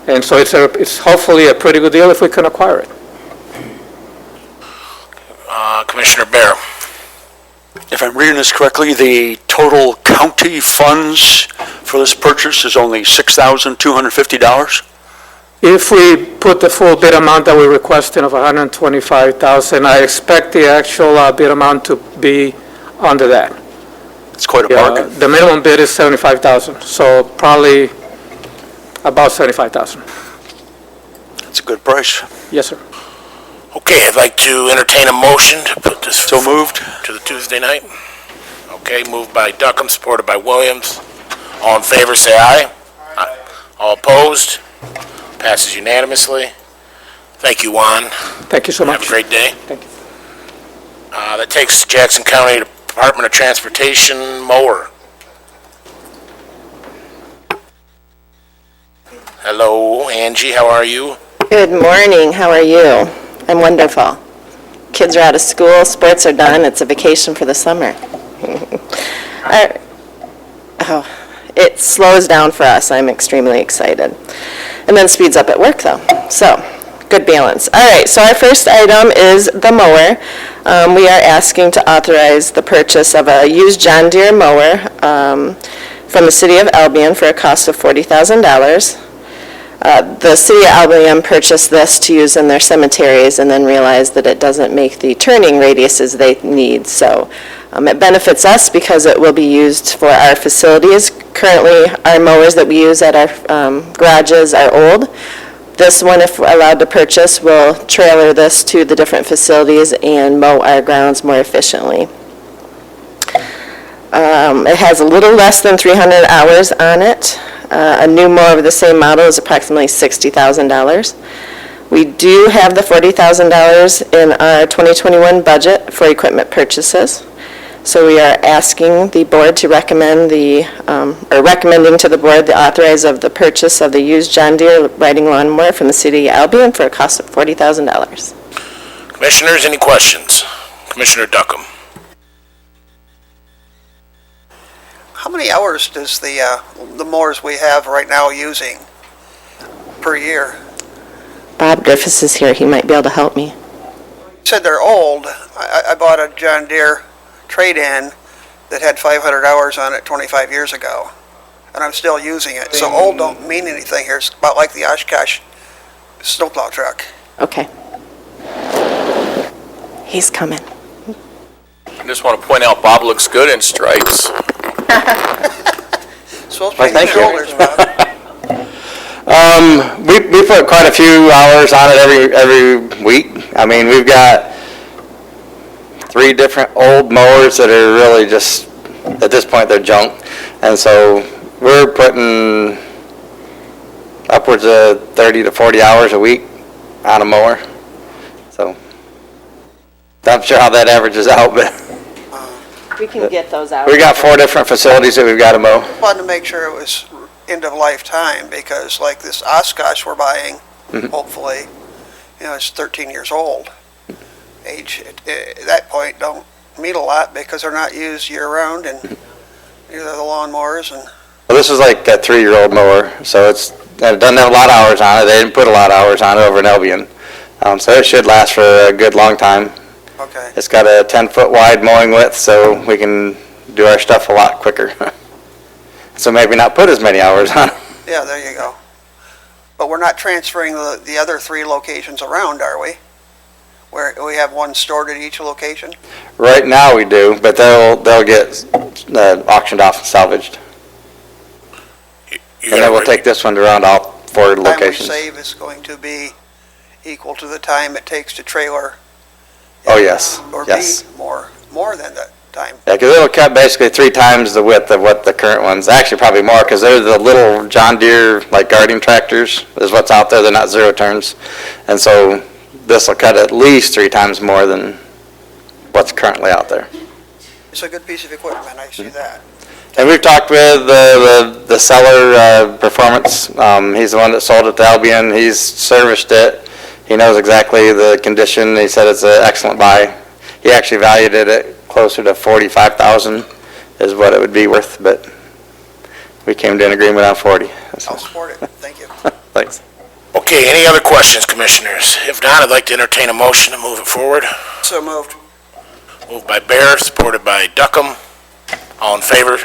And so it's hopefully a pretty good deal if we can acquire it. Commissioner Bear. If I'm reading this correctly, the total county funds for this purchase is only $6,250? If we put the full bid amount that we're requesting of $125,000, I expect the actual bid amount to be under that. It's quite a bargain. The minimum bid is $75,000, so probably about $75,000. It's a good price. Yes, sir. Okay, I'd like to entertain a motion to put this So moved. to the Tuesday night. Okay, moved by Duckham, supported by Williams. All in favor, say aye. Aye. All opposed? Passes unanimously. Thank you, Juan. Thank you so much. Have a great day. Thank you. That takes Jackson County Department of Transportation mower. Hello, Angie, how are you? Good morning. How are you? I'm wonderful. Kids are out of school, sports are done, it's a vacation for the summer. It slows down for us. I'm extremely excited. And then speeds up at work, though. So, good balance. All right, so our first item is the mower. We are asking to authorize the purchase of a used John Deere mower from the City of Albion for a cost of $40,000. The City of Albion purchased this to use in their cemeteries and then realized that it doesn't make the turning radiuses they need. So it benefits us because it will be used for our facilities. Currently, our mowers that we use at our garages are old. This one, if allowed to purchase, will trailer this to the different facilities and mow our grounds more efficiently. It has a little less than 300 hours on it. A new mower of the same model is approximately $60,000. We do have the $40,000 in our 2021 budget for equipment purchases. So we are asking the board to recommend recommending to the board the authorize of the purchase of the used John Deere riding lawnmower from the City of Albion for a cost of $40,000. Commissioners, any questions? Commissioner Duckham. How many hours does the mowers we have right now using per year? Bob Griffiths is here. He might be able to help me. You said they're old. I bought a John Deere trade-in that had 500 hours on it 25 years ago, and I'm still using it. So old don't mean anything here. It's about like the Oshkosh snowplow truck. Okay. He's coming. I just want to point out, Bob looks good in stripes. Supposed to be Thank you. shoulders, Bob. We put quite a few hours on it every week. I mean, we've got 3 different old mowers that are really just, at this point, they're junk. And so we're putting upwards of 30 to 40 hours a week on a mower. So I'm sure how that averages out, but We can get those out. we got 4 different facilities that we've got to mow. Wanted to make sure it was end of lifetime, because like this Oshkosh we're buying, hopefully, it's 13 years old. Age at that point don't mean a lot because they're not used year round, and neither the lawnmowers. And Well, this is like a 3-year-old mower, so it doesn't have a lot of hours on it. They didn't put a lot of hours on it over in Albion. So it should last for a good long time. okay, It's got a 10-foot wide mowing width, so we can do our stuff a lot quicker. So maybe not put as many hours on it. yeah, there you go. But we're not transferring the other 3 locations around, are we? Where we have one stored at each location? Right now we do, but they'll get auctioned off and salvaged. And then we'll take this one around all 4 The time we locations. save is going to be equal to the time it takes to trailer. Oh, yes, Or yes. be more than that time. Yeah, because it'll cut basically 3 times the width of what the current ones, actually probably more, because they're the little John Deere, like gardening tractors, is what's out there. They're not 0 turns. And so this will cut at least 3 times more than what's currently out there. It's a good piece of equipment, I see that. And we've talked with the seller, Performance. He's the one that sold it to Albion. He's serviced it. He knows exactly the condition. He said it's an excellent buy. He actually valued it at closer to $45,000 is what it would be worth, but we came to an agreement on 40. So, I'll support it, thank you. thanks. Okay, any other questions, Commissioners? If not, I'd like to entertain a motion to move it forward. So moved. Moved by Bear, supported by Duckham. All in favor?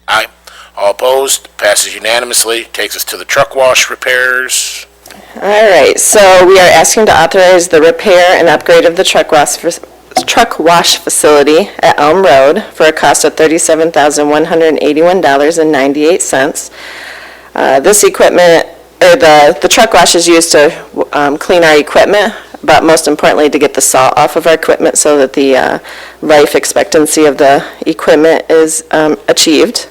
Aye. All opposed? Passes unanimously. Takes us to the truck wash repairs. All right, so we are asking to authorize the repair and upgrade of the truck wash facility at Elm Road for a cost of $37,181.98. This equipment or the truck wash is used to clean our equipment, but most importantly to get the salt off of our equipment so that the life expectancy of the equipment is achieved.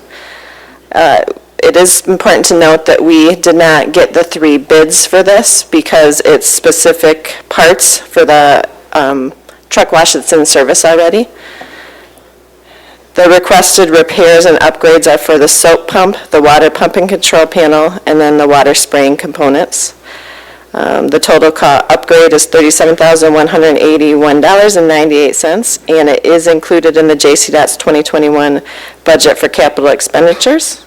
It is important to note that we did not get the 3 bids for this because it's specific parts for the truck wash that's in service already. The requested repairs and upgrades are for the soap pump, the water pumping control panel, and then the water spraying components. The total upgrade is $37,181.98, and it is included in the JCDOT's 2021 budget for capital expenditures.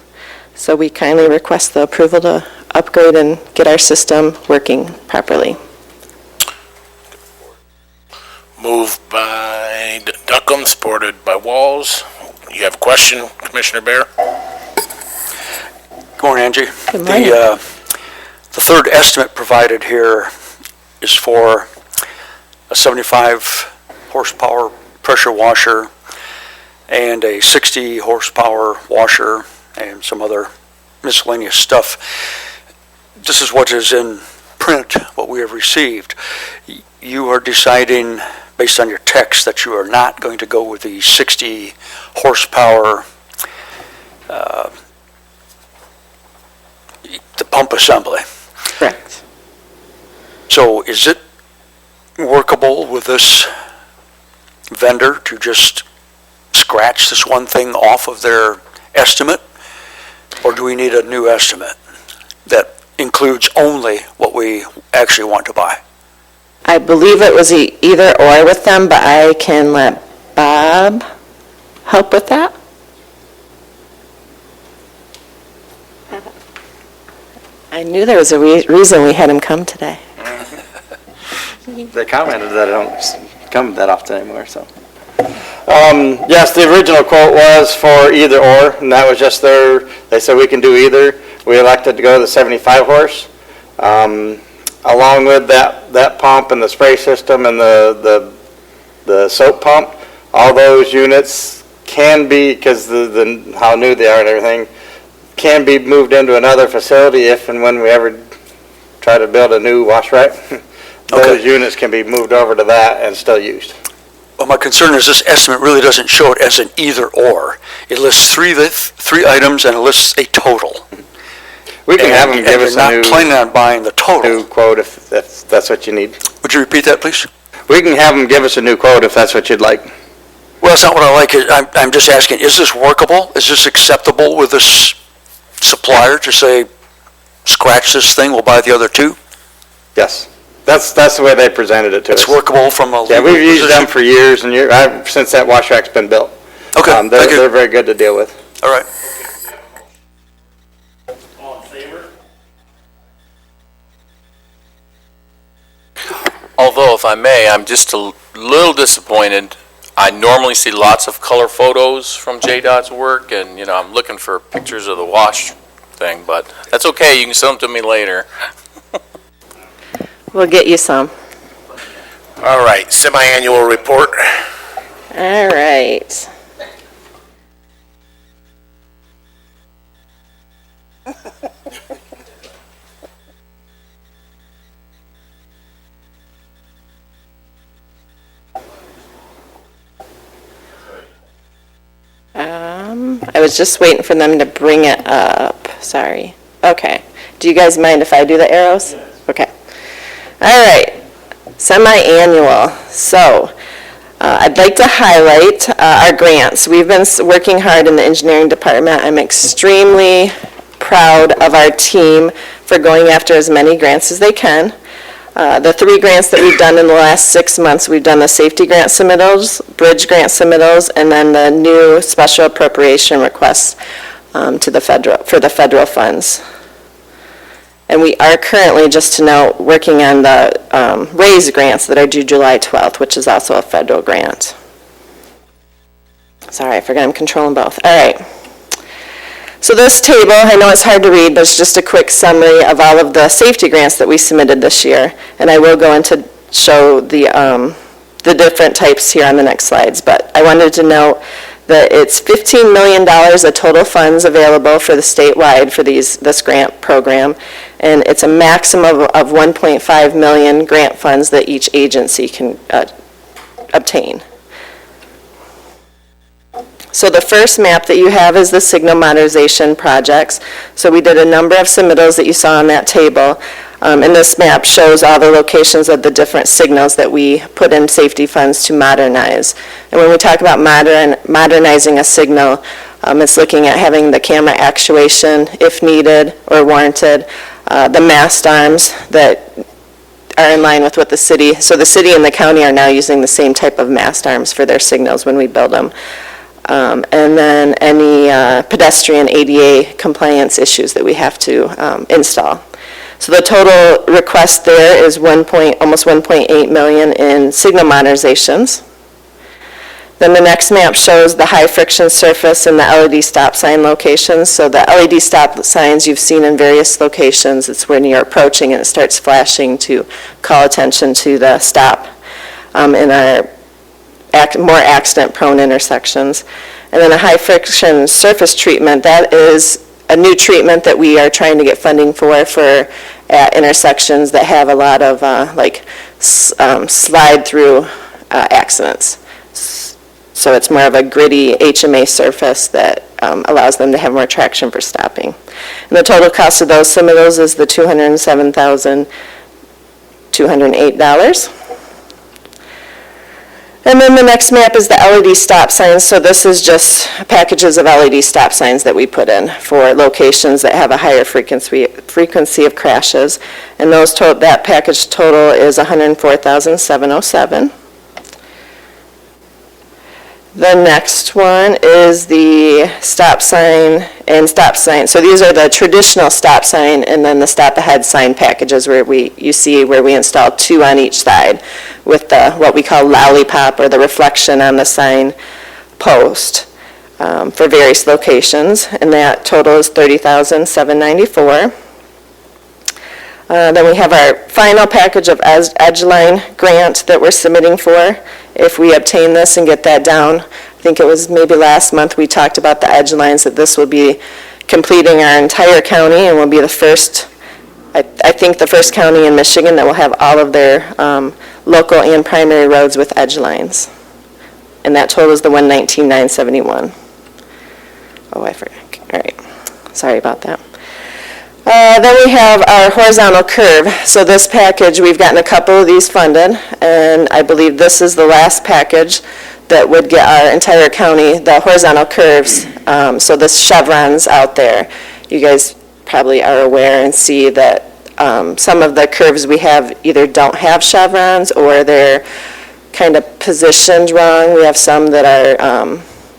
So we kindly request the approval to upgrade and get our system working properly. Moved by Duckham, supported by Walls. You have a question, Commissioner Bear? Good morning, Angie. Good morning. The third estimate provided here is for a 75 horsepower pressure washer and a 60 horsepower washer and some other miscellaneous stuff. This is what is in print, what we have received. You are deciding, based on your text, that you are not going to go with the 60 horsepower the pump assembly. Correct. So is it workable with this vendor to just scratch this one thing off of their estimate? Or do we need a new estimate that includes only what we actually want to buy? I believe it was either or with them, but I can let Bob help with that. I knew there was a reason we had him come today. They commented that I don't come that often anymore, so. Yes, the original quote was for either or, and that was just they said we can do either. We elected to go to the 75 horse. Along with that pump and the spray system and the soap pump, all those units can be, because how new they are and everything, can be moved into another facility if and when we ever try to build a new wash right. Those units can be moved over to that and still used. Well, my concern is this estimate really doesn't show it as an either or. It lists three items and it lists a total. We can have them give us a new... not planning on buying the total. New quote if that's what you need. Would you repeat that, please? We can have them give us a new quote if that's what you'd like. Well, that's not what I like. I'm just asking, is this workable? Is this acceptable with this supplier to say, scratch this thing, we'll buy the other 2? Yes. That's the way they presented it to us. It's workable from a... Yeah, we've used them for years and years, since that wash rack's been built. Okay, thank you. They're very good to deal with. All right. All in favor? Although, if I may, I'm just a little disappointed. I normally see lots of color photos from JDOT's work, and, I'm looking for pictures of the wash thing, but that's okay. You can send them to me later. We'll get you some. All right, semi-annual report. All right. I was just waiting for them to bring it up. Sorry. Okay. Do you guys mind if I do the arrows? Okay. All right. Semi-annual. So I'd like to highlight our grants. We've been working hard in the engineering department. I'm extremely proud of our team for going after as many grants as they can. The 3 grants that we've done in the last 6 months, we've done the safety grant submittals, bridge grant submittals, and then the new special appropriation requests for the federal funds. And we are currently, just to note, working on the RAISE grants that are due July 12th, which is also a federal grant. Sorry, I forgot I'm controlling both. All right. So this table, I know it's hard to read, but it's just a quick summary of all of the safety grants that we submitted this year. And I will go into show the different types here on the next slides. But I wanted to note that it's $15 million of total funds available for the statewide for this grant program, and it's a maximum of 1.5 million grant funds that each agency can obtain. So the first map that you have is the signal modernization projects. So we did a number of submittals that you saw on that table. And this map shows all the locations of the different signals that we put in safety funds to modernize. And when we talk about modernizing a signal, it's looking at having the camera actuation if needed or warranted, the mast arms that are in line with what the city, so the city and the county are now using the same type of mast arms for their signals when we build them. And then any pedestrian ADA compliance issues that we have to install. So the total request there is almost 1.8 million in signal modernizations. Then the next map shows the high friction surface and the LED stop sign locations. So the LED stop signs you've seen in various locations, it's when you're approaching and it starts flashing to call attention to the stop in our more accident-prone intersections. And then a high-friction surface treatment, that is a new treatment that we are trying to get funding for at intersections that have a lot of slide-through accidents. So it's more of a gritty HMA surface that allows them to have more traction for stopping. And the total cost of some of those is the $207,208. And then the next map is the LED stop signs. So this is just packages of LED stop signs that we put in for locations that have a higher frequency of crashes. And that package total is $104,707. The next one is the stop sign and stop sign. So these are the traditional stop sign and then the stop ahead sign packages where you see where we install 2 on each side with the what we call lollipop or the reflection on the sign post for various locations. And that total is $30,794. Then we have our final package of Edgeline grant that we're submitting for. If we obtain this and get that down, I think it was maybe last month we talked about the Edgelines, that this will be completing our entire county and will be the first, I think the first county in Michigan that will have all of their local and primary roads with Edgelines. And that total is the $119,971. Oh, I forgot. All right. Sorry about that. Then we have our horizontal curve. So this package, we've gotten a couple of these funded, and I believe this is the last package that would get our entire county, the horizontal curves. So the chevrons out there, you guys probably are aware and see that some of the curves we have either don't have chevrons or they're kind of positioned wrong. We have some that are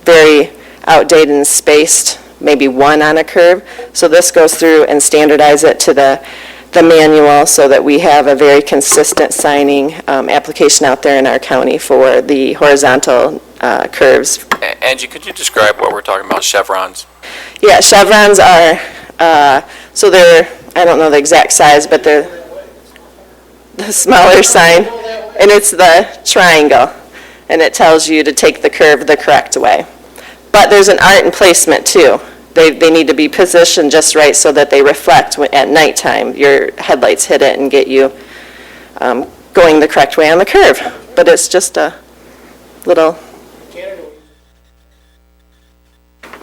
very outdated and spaced, maybe one on a curve. So this goes through and standardize it to the manual so that we have a very consistent signing application out there in our county for the horizontal curves. Angie, could you describe what we're talking about, chevrons? Yeah, chevrons are, so they're, I don't know the exact size, but they're the smaller sign, and it's the triangle, and it tells you to take the curve the correct way. But there's an art in placement too. They need to be positioned just right so that they reflect at nighttime. Your headlights hit it and get you going the correct way on the curve. But it's just a little,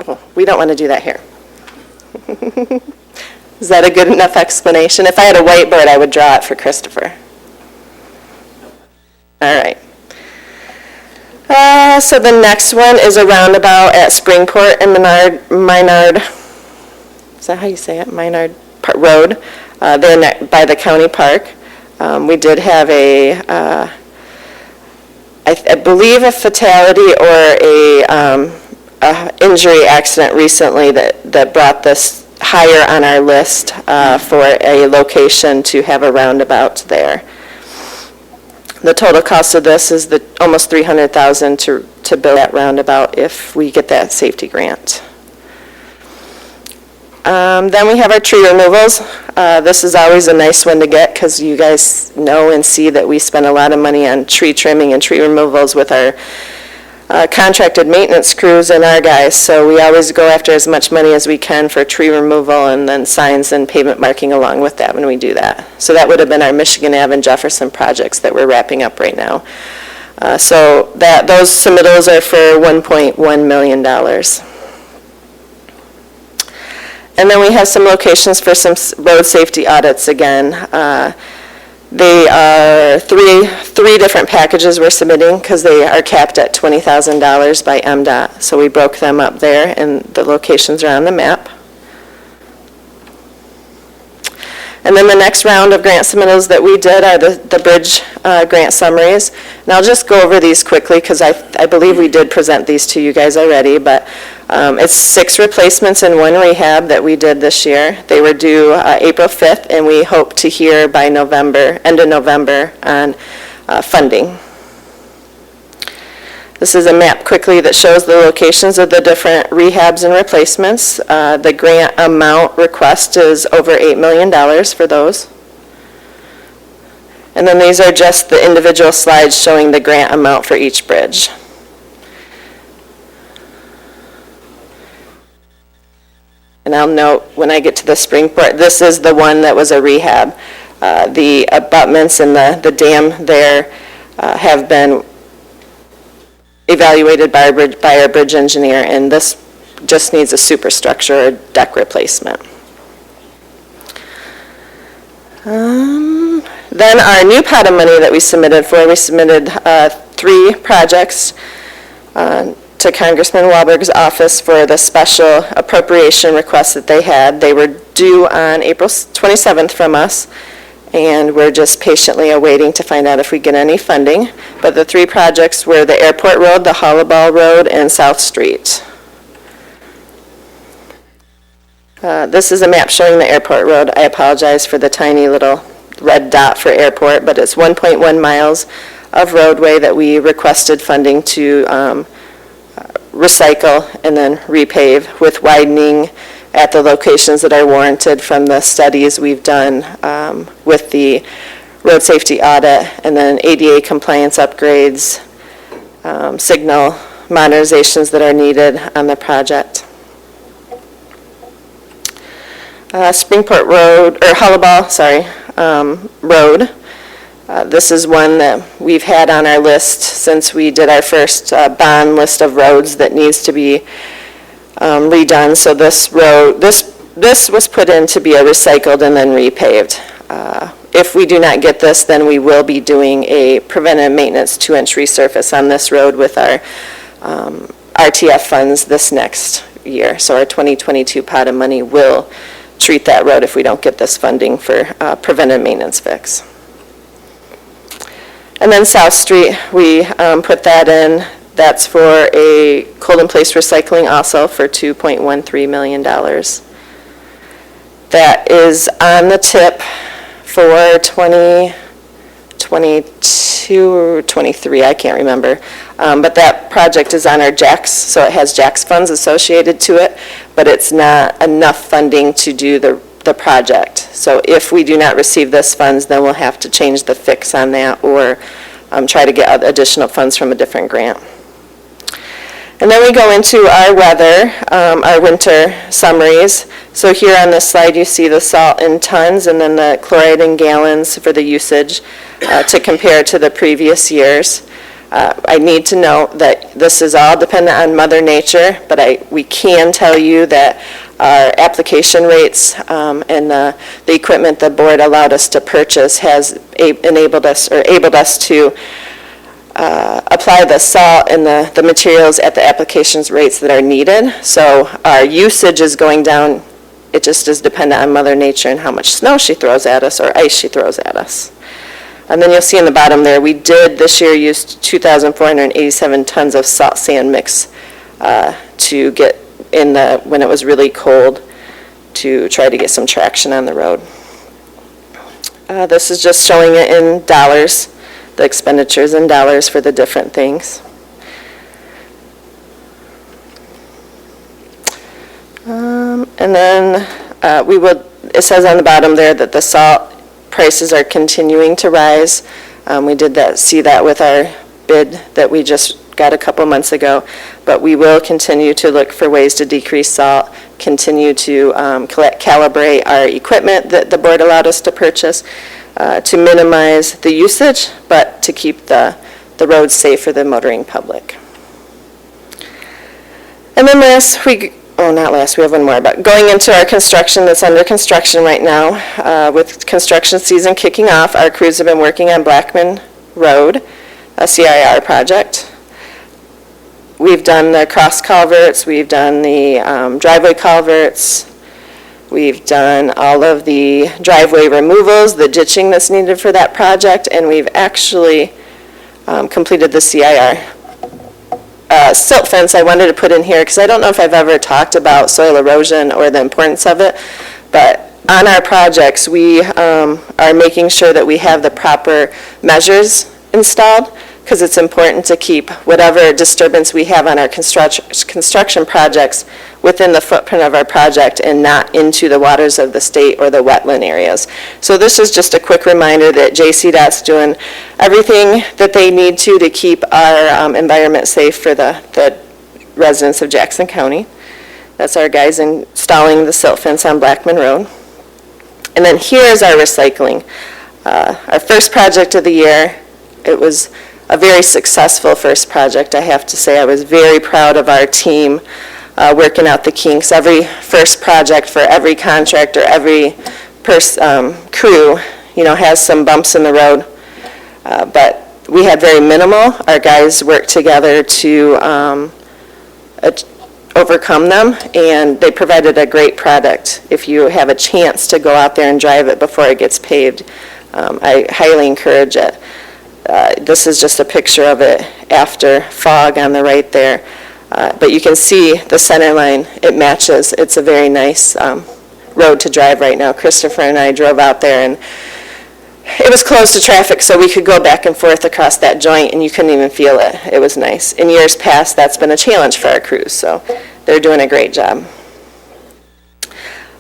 oh, we don't want to do that here. Is that a good enough explanation? If I had a whiteboard, I would draw it for Christopher. All right. So the next one is a roundabout at Springport and Menard, is that how you say it? Menard Road, there by the county park. We did have I believe a fatality or a injury accident recently that brought this higher on our list for a location to have a roundabout there. The total cost of this is almost $300,000 to build that roundabout if we get that safety grant. Then we have our tree removals. This is always a nice one to get because you guys know and see that we spend a lot of money on tree trimming and tree removals with our contracted maintenance crews and our guys, so we always go after as much money as we can for tree removal and then signs and pavement marking along with that when we do that. So that would have been our Michigan Ave and Jefferson projects that we're wrapping up right now. So those submittals are for $1.1 million. And then we have some locations for some road safety audits again. They are three different packages we're submitting because they are capped at $20,000 by MDOT. So we broke them up there, and the locations are on the map. And then the next round of grant submittals that we did are the bridge grant summaries. And I'll just go over these quickly because I believe we did present these to you guys already, but it's 6 replacements and 1 rehab that we did this year. They were due April 5th, and we hope to hear by November, end of November, on funding. This is a map quickly that shows the locations of the different rehabs and replacements. The grant amount request is over $8 million for those. And then these are just the individual slides showing the grant amount for each bridge. And I'll note when I get to the Springport, this is the one that was a rehab. The abutments and the dam there have been evaluated by our bridge engineer, and this just needs a superstructure or deck replacement. Then our new pot of money that we submitted 3 projects to Congressman Wahlberg's office for the special appropriation requests that they had. They were due on April 27th from us, and we're just patiently awaiting to find out if we get any funding. But the 3 projects were the Airport Road, the Hollaball Road, and South Street. This is a map showing the Airport Road. I apologize for the tiny little red dot for airport, but it's 1.1 miles of roadway that we requested funding to recycle and then repave with widening at the locations that are warranted from the studies we've done with the road safety audit, and then ADA compliance upgrades, signal modernizations that are needed on the project. Springport Road, or Hollaball, Road. This is one that we've had on our list since we did our first bond list of roads that needs to be redone. So this road, this was put in to be a recycled and then repaved. If we do not get this, then we will be doing a preventive maintenance 2-inch resurface on this road with our RTF funds this next year. So our 2022 pot of money will treat that road if we don't get this funding for preventive maintenance fix. And then South Street, we put that in. That's for a cold-in-place recycling also for $2.13 million. That is on the tip for 2022 or 23, I can't remember. But that project is on our JAX, so it has JAX funds associated to it, but it's not enough funding to do the project. So if we do not receive this funds, then we'll have to change the fix on that or try to get additional funds from a different grant. And then we go into our weather, our winter summaries. So here on this slide, you see the salt in tons and then the chloride in gallons for the usage to compare to the previous years. I need to note that this is all dependent on Mother Nature, but we can tell you that our application rates and the equipment the board allowed us to purchase has enabled us to apply the salt and the materials at the applications rates that are needed. So our usage is going down. It just is dependent on Mother Nature and how much snow she throws at us or ice she throws at us. And then you'll see in the bottom there, we did this year use 2,487 tons of salt sand mix to get in when it was really cold to try to get some traction on the road. This is just showing it in dollars, the expenditures in dollars for the different things. And then it says on the bottom there that the salt prices are continuing to rise. We did see that with our bid that we just got a couple months ago, but we will continue to look for ways to decrease salt, continue to calibrate our equipment that the board allowed us to purchase to minimize the usage, but to keep the roads safe for the motoring public. And then we have one more, but going into our construction that's under construction right now, with construction season kicking off, our crews have been working on Blackman Road, a CIR project. We've done the cross culverts, we've done the driveway culverts, we've done all of the driveway removals, the ditching that's needed for that project, and we've actually completed the CIR. Silt fence I wanted to put in here because I don't know if I've ever talked about soil erosion or the importance of it, but on our projects we are making sure that we have the proper measures installed, because it's important to keep whatever disturbance we have on our construction projects within the footprint of our project and not into the waters of the state or the wetland areas. So this is just a quick reminder that JCDOT's doing everything that they need to keep our environment safe for the residents of Jackson County. That's our guys installing the silt fence on Blackman Road. And then here's our recycling. Our first project of the year, it was a very successful first project, I have to say. I was very proud of our team working out the kinks. Every first project for every contractor, every crew, has some bumps in the road. But we had very minimal. Our guys worked together to overcome them, and they provided a great product. If you have a chance to go out there and drive it before it gets paved, I highly encourage it. This is just a picture of it after fog on the right there. But you can see the center line, it matches. It's a very nice road to drive right now. Christopher and I drove out there, and it was closed to traffic, so we could go back and forth across that joint, and you couldn't even feel it. It was nice. In years past, that's been a challenge for our crews, so they're doing a great job.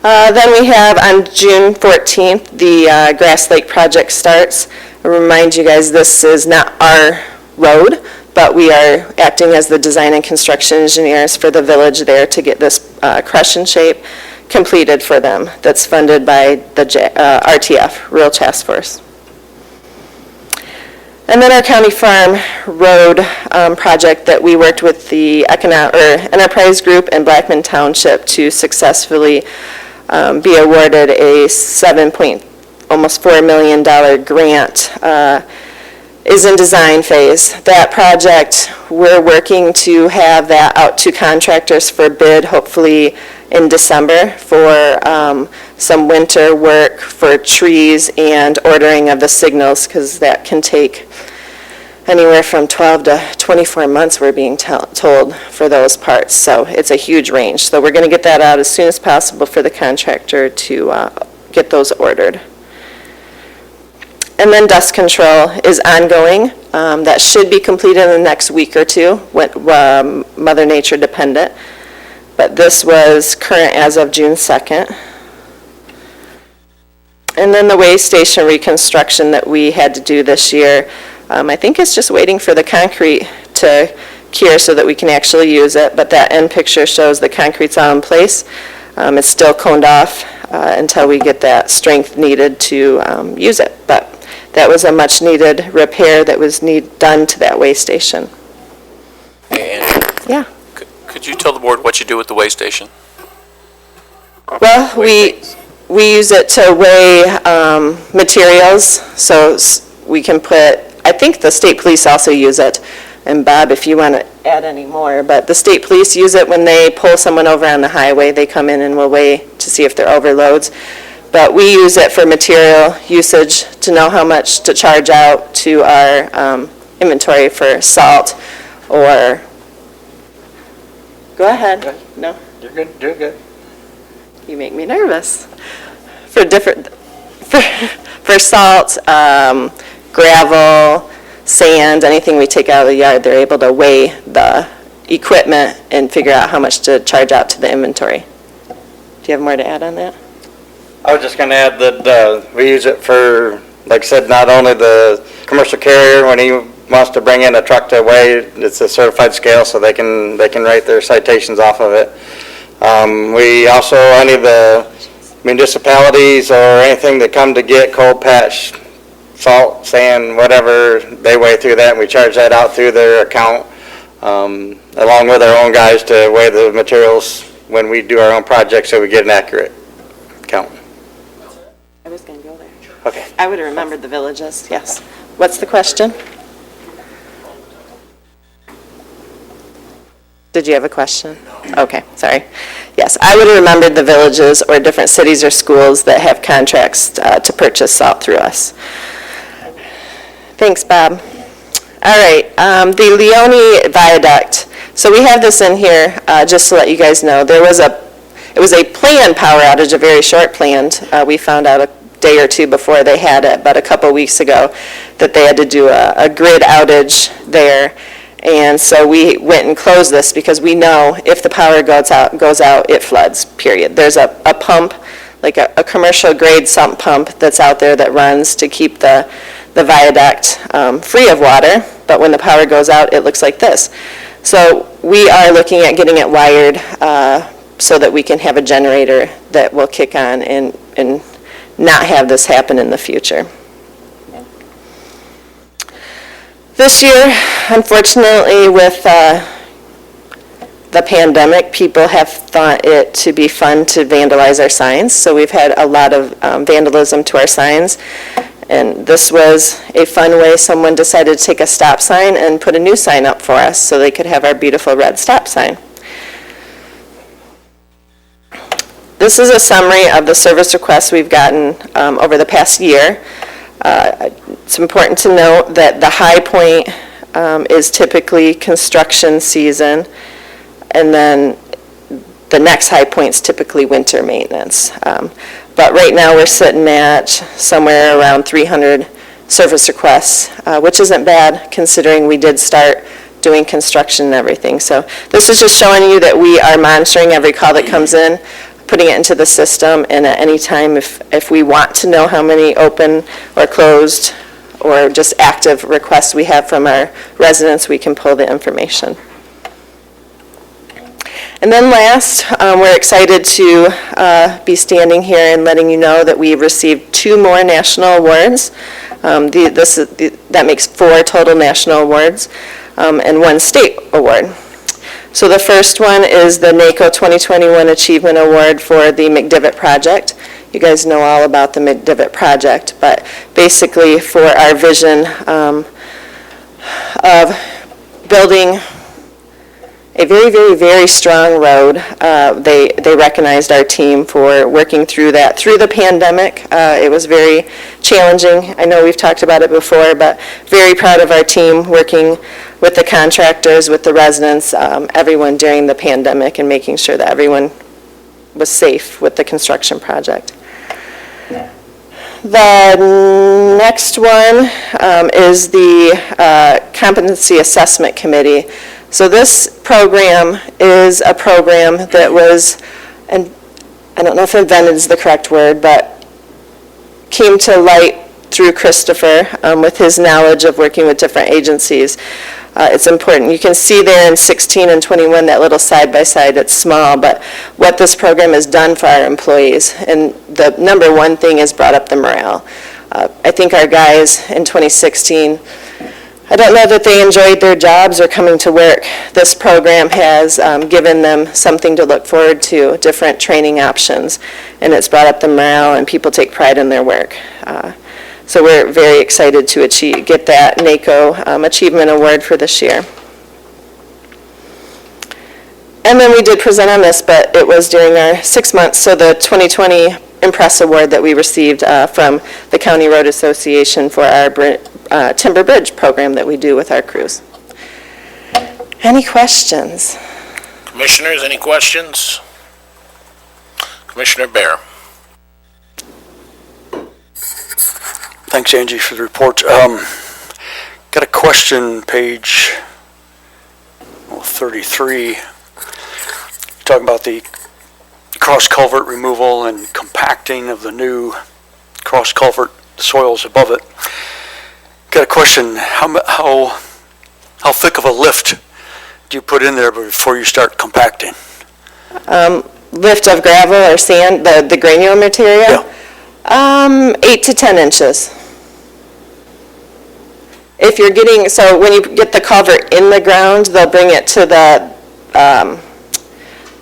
Then we have on June 14th, the Grass Lake project starts. I remind you guys, this is not our road, but we are acting as the design and construction engineers for the village there to get this crush and shape completed for them. That's funded by the RTF, Rural Task Force. And then our county farm road project that we worked with the Enterprise Group and Blackman Township to successfully be awarded a almost $4 million grant is in design phase. That project, we're working to have that out to contractors for bid, hopefully in December, for some winter work for trees and ordering of the signals, because that can take anywhere from 12 to 24 months, we're being told, for those parts. So it's a huge range. So we're going to get that out as soon as possible for the contractor to get those ordered. And then dust control is ongoing. That should be completed in the next week or two, Mother Nature dependent. But this was current as of June 2nd. And then the way station reconstruction that we had to do this year, I think it's just waiting for the concrete to cure so that we can actually use it. But that end picture shows the concrete's all in place. It's still coned off until we get that strength needed to use it. But that was a much needed repair that was done to that way station. And Yeah. could you tell the board what you do with the way station? Well, we use it to weigh materials, so we can put, I think the state police also use it, and Bob, if you want to add any more, but the state police use it when they pull someone over on the highway. They come in and will weigh to see if they're overloads. But we use it for material usage to know how much to charge out to our inventory for salt or, go ahead. No? You're good, you're good. You make me nervous. For salt, gravel, sand, anything we take out of the yard, they're able to weigh the equipment and figure out how much to charge out to the inventory. Do you have more to add on that? I was just going to add that we use it for, like I said, not only the commercial carrier when he wants to bring in a truck to weigh, it's a certified scale, so they can write their citations off of it. We also, any of the municipalities or anything that come to get cold patch, salt, sand, whatever, they weigh through that, and we charge that out through their account, along with our own guys to weigh the materials when we do our own projects, so we get an accurate count. I was going to go there. Okay. I would have remembered the villages, yes. What's the question? Did you have a question? Okay, sorry. Yes, I would have remembered the villages or different cities or schools that have contracts to purchase salt through us. Thanks, Bob. All right, the Leoni Viaduct. So we have this in here, just to let you guys know. It was a planned power outage, a very short planned. We found out a day or two before they had it, but a couple weeks ago, that they had to do a grid outage there. And so we went and closed this because we know if the power goes out, it floods, period. There's a pump, like a commercial grade sump pump that's out there that runs to keep the viaduct free of water, but when the power goes out, it looks like this. So we are looking at getting it wired so that we can have a generator that will kick on and not have this happen in the future. This year, unfortunately, with the pandemic, people have thought it to be fun to vandalize our signs. So we've had a lot of vandalism to our signs. And this was a fun way someone decided to take a stop sign and put a new sign up for us so they could have our beautiful red stop sign. This is a summary of the service requests we've gotten over the past year. It's important to note that the high point is typically construction season, and then the next high point is typically winter maintenance. But right now we're sitting at somewhere around 300 service requests, which isn't bad considering we did start doing construction and everything. So this is just showing you that we are monitoring every call that comes in, putting it into the system, and at any time if we want to know how many open or closed or just active requests we have from our residents, we can pull the information. And then last, we're excited to be standing here and letting you know that we've received 2 more national awards. That makes 4 total national awards and 1 state award. So the first one is the Naco 2021 Achievement Award for the Mcdivot project. You guys know all about the Mcdivot project, but basically for our vision of building a very, very, very strong road. They recognized our team for working through that. Through the pandemic, it was very challenging. I know we've talked about it before, but very proud of our team working with the contractors, with the residents, everyone during the pandemic, and making sure that everyone was safe with the construction project. The next one is the Competency Assessment Committee. So this program is a program that was, and I don't know if invented is the correct word, but came to light through Christopher with his knowledge of working with different agencies. It's important. You can see there in 16 and 21, that little side-by-side, it's small, but what this program has done for our employees. And the number one thing is brought up the morale. I think our guys in 2016, I don't know that they enjoyed their jobs or coming to work. This program has given them something to look forward to, different training options, and it's brought up the morale, and people take pride in their work. So we're very excited to get that Naco Achievement Award for this year. And then we did present on this, but it was during our 6 months, so the 2020 Impress Award that we received from the County Road Association for our Timber Bridge program that we do with our crews. Any questions? Commissioners, any questions? Commissioner Bear. Thanks, Angie, for the report. Got a question, page 33. Talking about the cross culvert removal and compacting of the new cross culvert soils above it. Got a question. How thick of a lift do you put in there before you start compacting? Lift of gravel or sand, the granular material? Yeah. 8 to 10 inches. If you're getting, so when you get the culvert in the ground, they'll bring it to the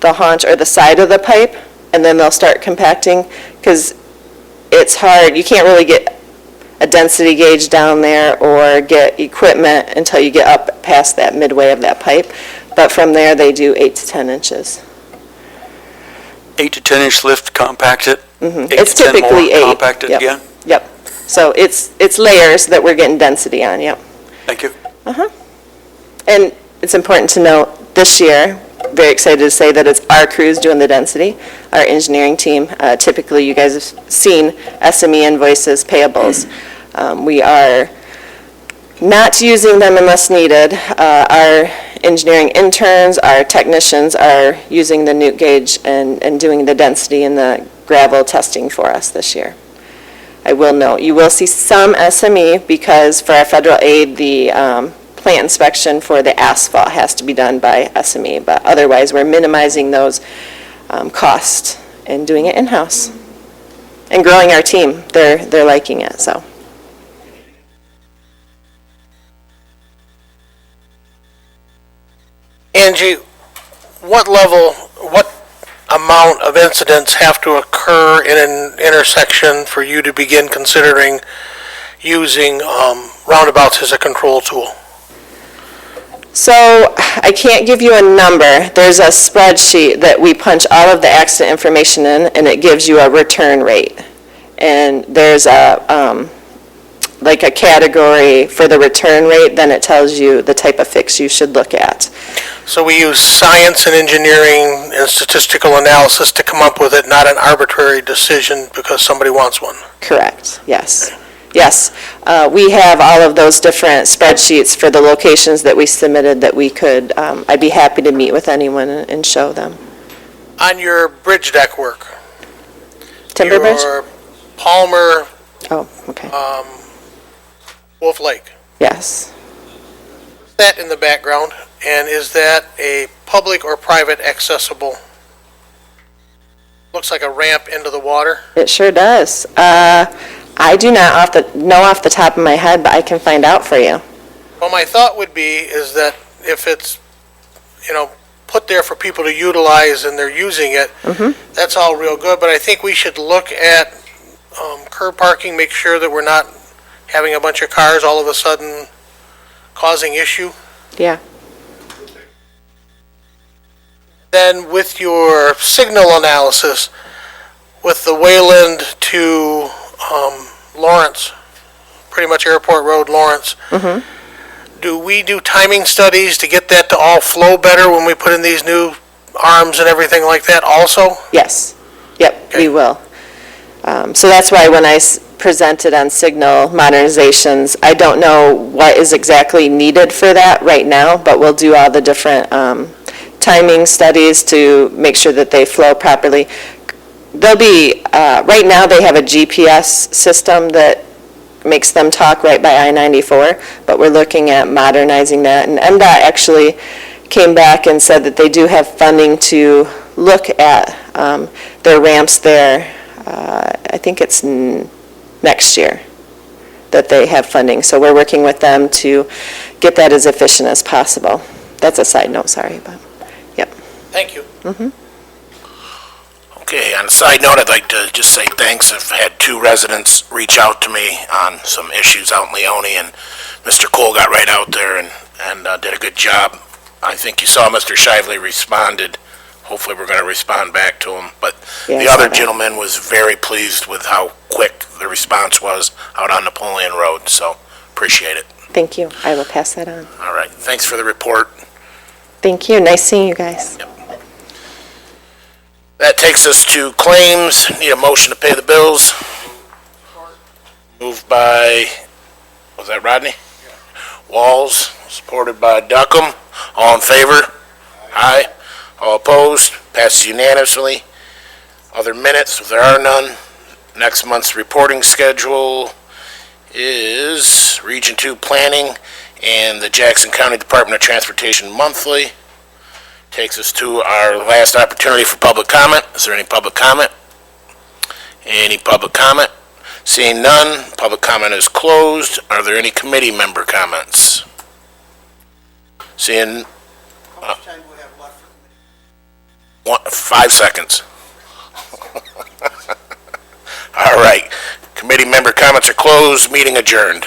haunch or the side of the pipe, and then they'll start compacting, because it's hard. You can't really get a density gauge down there or get equipment until you get up past that midway of that pipe. But from there, they do 8 to 10 inches. 8 to 10 inch lift, compact it? Mm-hmm. 8 It's to 10 more, typically 8. compact it Yep. again? Yep. So it's layers that we're getting density on, yep. Thank you. And it's important to note, this year, very excited to say that it's our crews doing the density, our engineering team. Typically, you guys have seen SME invoices, payables. We are not using them unless needed. Our engineering interns, our technicians are using the Newt gauge and doing the density and the gravel testing for us this year. I will note, you will see some SME because for our federal aid, the plant inspection for the asphalt has to be done by SME, but otherwise we're minimizing those costs and doing it in-house and growing our team. They're liking it, so. Angie, what amount of incidents have to occur in an intersection for you to begin considering using roundabouts as a control tool? So I can't give you a number. There's a spreadsheet that we punch all of the accident information in, and it gives you a return rate. And there's like a category for the return rate, then it tells you the type of fix you should look at. So we use science and engineering and statistical analysis to come up with it, not an arbitrary decision because somebody wants one. Correct, yes. Yes, we have all of those different spreadsheets for the locations that we submitted that we could, I'd be happy to meet with anyone and show them. On your bridge deck work, Timber Bridge? your Palmer, Oh, okay, Wolf Lake, yes. is that in the background? And is that a public or private accessible? Looks like a ramp into the water. It sure does. I do not know off the top of my head, but I can find out for you. Well, my thought would be is that if it's, put there for people to utilize and they're using it, that's all real good. But I think we should look at curb parking, make sure that we're not having a bunch of cars all of a sudden causing issue. Yeah. Then with your signal analysis, with the Wayland to Lawrence, pretty much Airport Road, Lawrence, do we do timing studies to get that to all flow better when we put in these new arms and everything like that also? Yes. Yep, we will. So that's why when I presented on signal modernizations, I don't know what is exactly needed for that right now, but we'll do all the different timing studies to make sure that they flow properly. They'll be, right now they have a GPS system that makes them talk right by I-94, but we're looking at modernizing that. And MDOT actually came back and said that they do have funding to look at their ramps there. I think it's next year that they have funding. So we're working with them to get that as efficient as possible. That's a side note, sorry, but yep. Thank you. Okay, on a side note, I'd like to just say thanks. I've had 2 residents reach out to me on some issues out in Leoni, and Mr. Cole got right out there and did a good job. I think you saw Mr. Shively responded. Hopefully we're going to respond back to him. But Yeah, the other gentleman was very pleased with how quick the response was out on Napoleon Road, so appreciate it. Thank you. I will pass that on. All right, thanks for the report. Thank you. Nice seeing you guys. That takes us to claims. Need a motion to pay the bills. Moved by, was that Rodney? Walls, supported by Duckham. All in favor? Aye. All opposed? Passes unanimously. Other minutes, if there are none. Next month's reporting schedule is Region 2 Planning and the Jackson County Department of Transportation Monthly. Takes us to our last opportunity for public comment. Is there any public comment? Any public comment? Seeing none, public comment is closed. Are there any committee member comments? Seeing How much time do we have left for committee? 5 seconds. All right. Committee member comments are closed. Meeting adjourned.